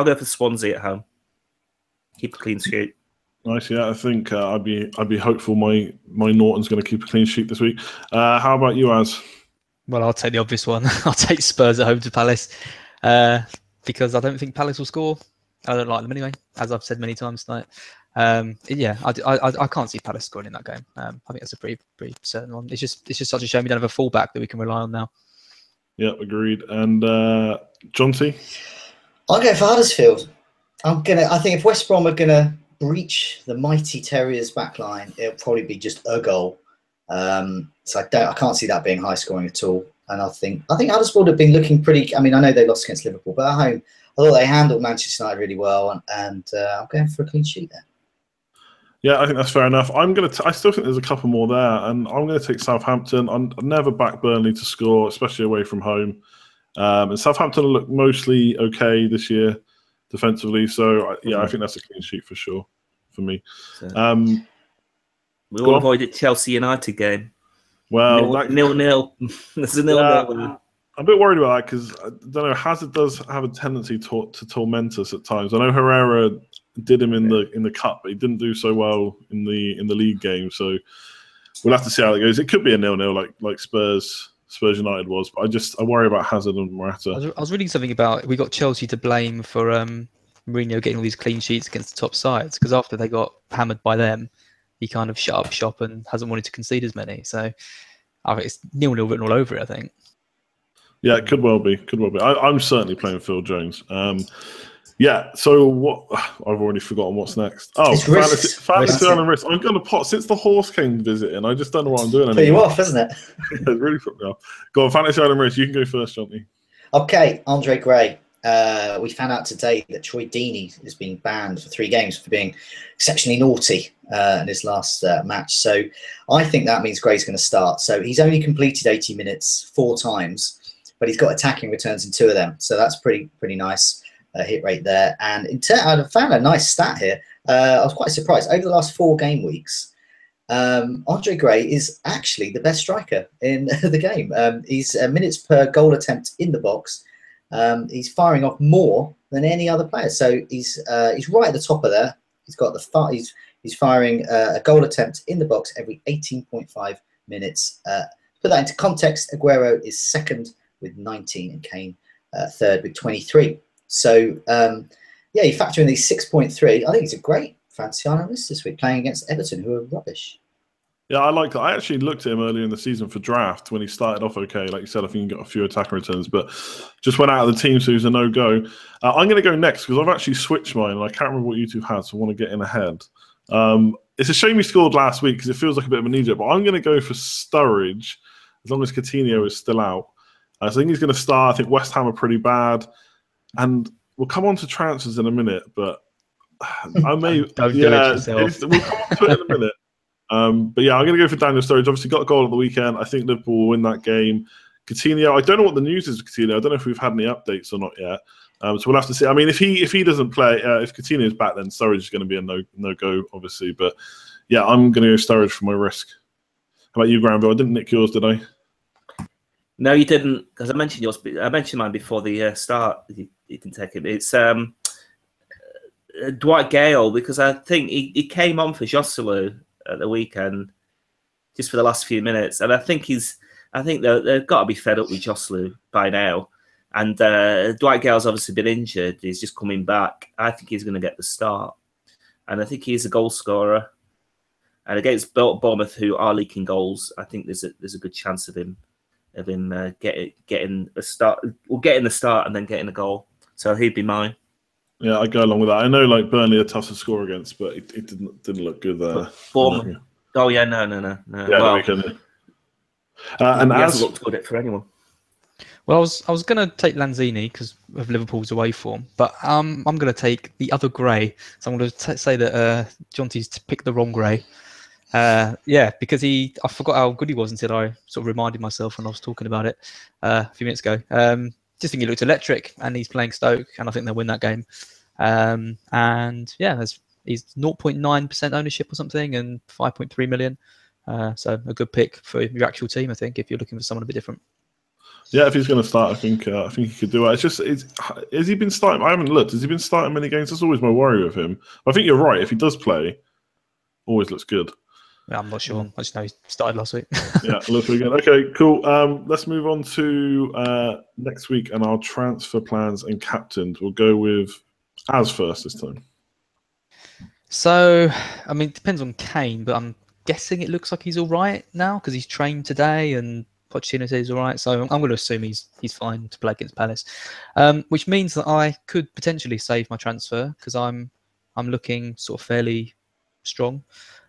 go for Swansea at home. Keep a clean sheet. Nice, yeah. I think I'd be hopeful. My Norton's going to keep a clean sheet this week. How about you, Az? Well, I'll take the obvious one. I'll take Spurs at home to Palace, because I don't think Palace will score. I don't like them anyway, as I've said many times tonight. I can't see Palace scoring in that game. I think that's a pretty certain one. It's just such a shame we don't have a fullback that we can rely on now. Yeah, agreed. And John T? I'll go for Huddersfield. I think if West Brom are gonna breach the mighty Terriers backline, it'll probably be just a goal. So I can't see that being high scoring at all. And I think Huddersfield have been looking pretty. I mean, I know they lost against Liverpool, but at home, I thought they handled Manchester United really well, and I'm going for a clean sheet there. Yeah, I think that's fair enough. I still think there's a couple more there, and I'm going to take Southampton. I've never backed Burnley to score, especially away from home. And Southampton look mostly okay this year defensively, so I think that's a clean sheet for sure for me. We all avoided Chelsea United game. Well, 0-0. There's a 0-0. I'm a bit worried about that because I don't know. Hazard does have a tendency to torment us at times. I know Herrera did him in the cup, but he didn't do so well in the league game. So we'll have to see how it goes. It could be a 0-0 like Spurs United was, but I worry about Hazard and Morata. I was reading something about we got Chelsea to blame for Mourinho getting all these clean sheets against the top sides, because after they got hammered by them, he kind of shut up shop and hasn't wanted to concede as many. So I think it's 0-0 written all over it, I think. Yeah, it could well be. I'm certainly playing Phil Jones. So what? I've already forgotten what's next. Oh, fantasy Island Risk. I'm going to pot since the horse came visiting. I just don't know what I'm doing anymore. Put you off, isn't it? It really put me off. Go on, Fantasy Island Risk. You can go first, Johnny. Okay, Andre Gray. We found out today that Troy Deeney is being banned for 3 games for being exceptionally naughty in his last match. So I think that means Gray's going to start. So he's only completed 80 minutes 4 times. But he's got attacking returns in 2 of them, so that's pretty nice hit rate there. And I found a nice stat here. I was quite surprised. Over the last 4 game weeks, Andre Gray is actually the best striker in the game. He's minutes per goal attempt in the box. He's firing off more than any other player, so he's right at the top of there. He's got he's firing a goal attempt in the box every 18.5 minutes. Put that into context, Aguero is second with 19 and Kane third with 23. So, you factor in these 6.3. I think it's a great fantasy analyst this week playing against Everton, who are rubbish. Yeah, I like that. I actually looked at him earlier in the season for draft when he started off okay. Like you said, I think he got a few attacker returns, but just went out of the team, so he was a no-go. I'm going to go next because I've actually switched mine, and I can't remember what you two had, so I want to get in ahead. It's a shame he scored last week because it feels like a bit of an idiot, but I'm going to go for Sturridge as long as Coutinho is still out. So I think he's going to start. I think West Ham are pretty bad, and we'll come on to transfers in a minute, but I may... Don't do it yourself. We'll come on to it in a minute. But yeah, I'm going to go for Daniel Sturridge. Obviously, got a goal at the weekend. I think Liverpool will win that game. Coutinho, I don't know what the news is with Coutinho. I don't know if we've had any updates or not yet. So we'll have to see. I mean, if he doesn't play, if Coutinho is back, then Sturridge is going to be a no-go, obviously. But yeah, I'm going to go Sturridge for my risk. How about you, Granville? I didn't nick yours, did I? No, you didn't, because I mentioned yours. I mentioned mine before the start. You didn't take it. It's Dwight Gale, because I think he came on for Joselu at the weekend, just for the last few minutes, and I think they've got to be fed up with Joselu by now. And Dwight Gale's obviously been injured; he's just coming back. I think he's going to get the start, and I think he's a goal scorer. And against Bournemouth, who are leaking goals, I think there's a good chance of him getting a start, or getting the start and then getting a goal. So he'd be mine. Yeah, I go along with that. I know, like Burnley are tough to score against, but it didn't look good there. Bournemouth. Oh yeah, no. Yeah, well, and he as hasn't looked good for anyone. Well, I was going to take Lanzini because of Liverpool's away form, but I'm going to take the other grey. So I'm going to say that Jonty's picked the wrong grey. Yeah, because I forgot how good he was until I sort of reminded myself when I was talking about it a few minutes ago. Just think he looked electric, and he's playing Stoke, and I think they'll win that game. And yeah, he's 0.9% ownership or something, and 5.3 million. So a good pick for your actual team, I think, if you're looking for someone a bit different. Yeah, if he's going to start, I think he could do it. Has he been starting? I haven't looked. Has he been starting many games? That's always my worry with him. I think you're right. If he does play, always looks good. Yeah, I'm not sure. I just know he started last week. Yeah, looks really good. Okay, cool. Let's move on to next week and our transfer plans and captains. We'll go with Az first this time. So, I mean, it depends on Kane, but I'm guessing it looks like he's all right now because he's trained today and Pochettino says he's all right. So I'm going to assume he's fine to play against Palace, which means that I could potentially save my transfer because I'm looking sort of fairly strong.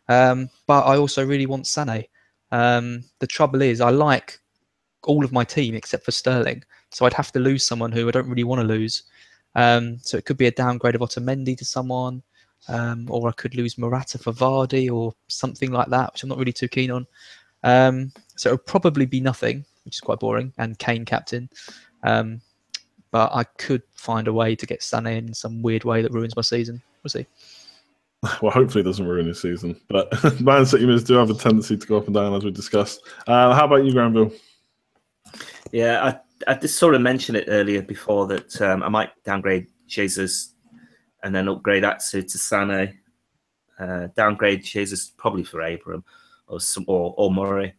But I also really want Sané. The trouble is I like all of my team except for Sterling. So I'd have to lose someone who I don't really want to lose. So it could be a downgrade of Otamendi to someone, or I could lose Morata for Vardy or something like that, which I'm not really too keen on. So it'll probably be nothing, which is quite boring, and Kane captain. But I could find a way to get Sané in some weird way that ruins my season. We'll see. Well, hopefully it doesn't ruin his season. But Man City do have a tendency to go up and down, as we discussed. How about you, Granville? Yeah, I just sort of mentioned it earlier before that I might downgrade Jesus and then upgrade Atsu to Sané. Downgrade Jesus probably for Abraham or Murray.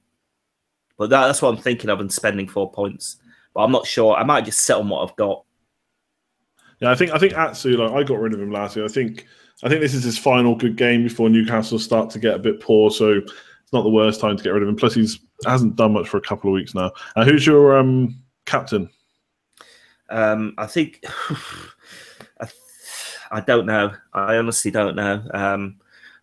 But that's what I'm thinking of and spending 4 points. But I'm not sure. I might just sit on what I've got. Yeah, I think Atsu, like I got rid of him last year. I think this is his final good game before Newcastle start to get a bit poor, so it's not the worst time to get rid of him. Plus, he hasn't done much for a couple of weeks now. Who's your captain? I think I don't know. I honestly don't know.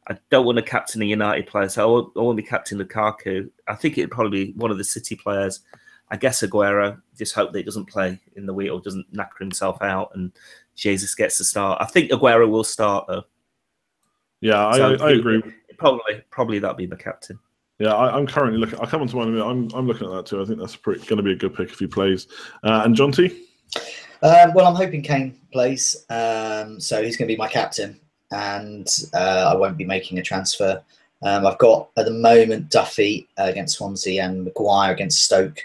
I don't want to captain a United player, so I won't be captain Lukaku. I think it'd probably be one of the City players. I guess Aguero. Just hope that he doesn't play in the week or doesn't knacker himself out and Jesus gets the start. I think Aguero will start though. Yeah, I agree. Probably that'll be my captain. Yeah, I'm currently looking. I'll come on to mine in a minute. I'm looking at that too. I think that's going to be a good pick if he plays. And Jonty? Well, I'm hoping Kane plays, so he's going to be my captain, and I won't be making a transfer. I've got at the moment Duffy against Swansea and Maguire against Stoke,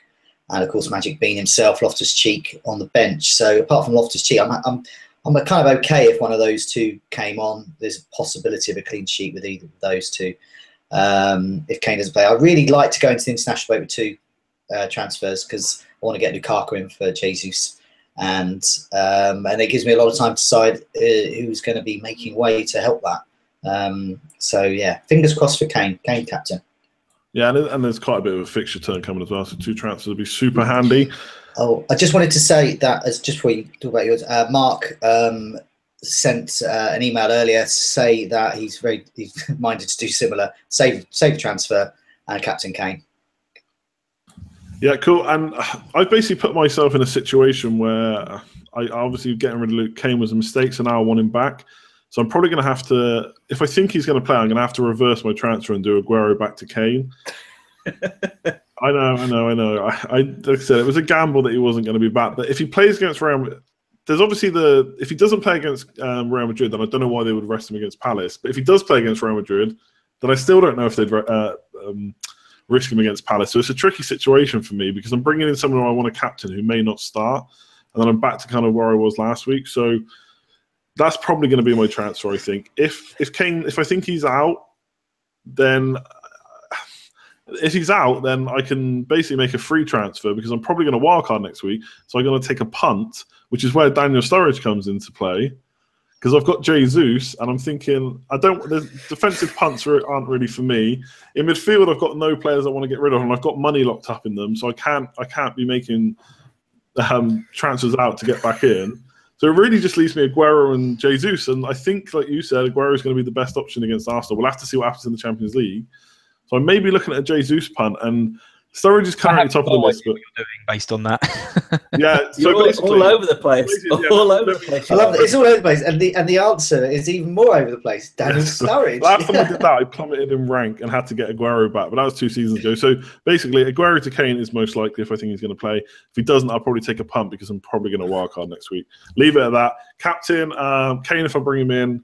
and of course Magic Bean himself, Loftus-Cheek on the bench. So apart from Loftus-Cheek, I'm kind of okay if one of those two came on. There's a possibility of a clean sheet with either of those two. If Kane doesn't play, I'd really like to go into the international break with two transfers because I want to get Lukaku in for Jesus, and it gives me a lot of time to decide who's going to be making way to help that. So yeah, fingers crossed for Kane captain. Yeah, and there's quite a bit of a fixture turn coming as well, so 2 transfers would be super handy. Oh, I just wanted to say that as just before you talk about yours, Mark sent an email earlier to say that he's minded to do similar, save transfer and Captain Kane. Yeah, cool. And I've basically put myself in a situation where I obviously getting rid of Luke Kane was a mistake, so now I want him back. So I'm probably going to have to, if I think he's going to play, I'm going to have to reverse my transfer and do Aguero back to Kane. I know. Like I said, it was a gamble that he wasn't going to be back. But if he plays against Real Madrid, there's obviously if he doesn't play against Real Madrid, then I don't know why they would rest him against Palace. But if he does play against Real Madrid, then I still don't know if they'd risk him against Palace. So it's a tricky situation for me because I'm bringing in someone who I want to captain who may not start. And then I'm back to kind of where I was last week. So that's probably going to be my transfer, I think. If Kane, if I think he's out, then if he's out, then I can basically make a free transfer because I'm probably going to wildcard next week. So I'm going to take a punt, which is where Daniel Sturridge comes into play. Because I've got Jesus, and I'm thinking the defensive punts aren't really for me. In midfield, I've got no players I want to get rid of, and I've got money locked up in them, so I can't be making transfers out to get back in. So it really just leaves me Aguero and Jesus, and I think, like you said, Aguero is going to be the best option against Arsenal. We'll have to see what happens in the Champions League. So I may be looking at a Jesus punt, and Sturridge is currently top of the list. But doing based on that, yeah, so all over the place. All over the place. I love that. It's all over the place, and the answer is even more over the place. Daniel Sturridge. Last time I did that, I plummeted in rank and had to get Aguero back, but that was 2 seasons ago. So basically, Aguero to Kane is most likely if I think he's going to play. If he doesn't, I'll probably take a punt because I'm probably going to wildcard next week. Leave it at that. Captain Kane if I bring him in.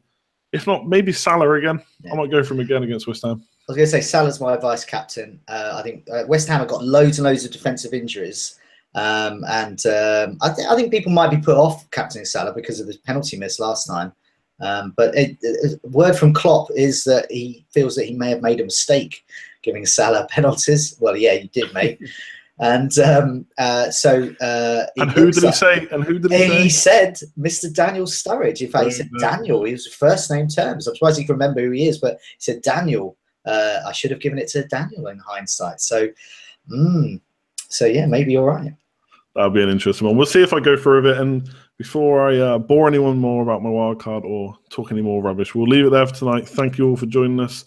If not, maybe Salah again. Yeah. I might go for him again against West Ham. I was going to say Salah's my vice captain. I think West Ham have got loads and loads of defensive injuries. I think people might be put off captaining Salah because of the penalty miss last time. But word from Klopp is that he feels that he may have made a mistake giving Salah penalties. Well, yeah, you did, mate. And who did he say? And who did he say? He said Mr. Daniel Sturridge. In fact, he said Daniel. He was first name terms. I'm surprised he can remember who he is, but he said Daniel. I should have given it to Daniel in hindsight. So yeah, maybe you're right. That'll be an interesting one. We'll see if I go through with it. And before I bore anyone more about my wildcard or talk any more rubbish, we'll leave it there for tonight. Thank you all for joining us,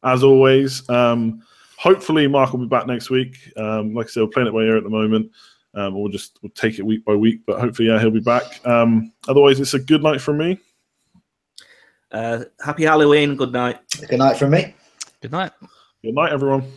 as always. Hopefully, Mark will be back next week. Like I said, we're playing it by ear at the moment. We'll take it week by week, but hopefully, yeah, he'll be back. Otherwise, it's a good night from me. Happy Halloween. Good night. Good night from me. Good night. Good night, everyone.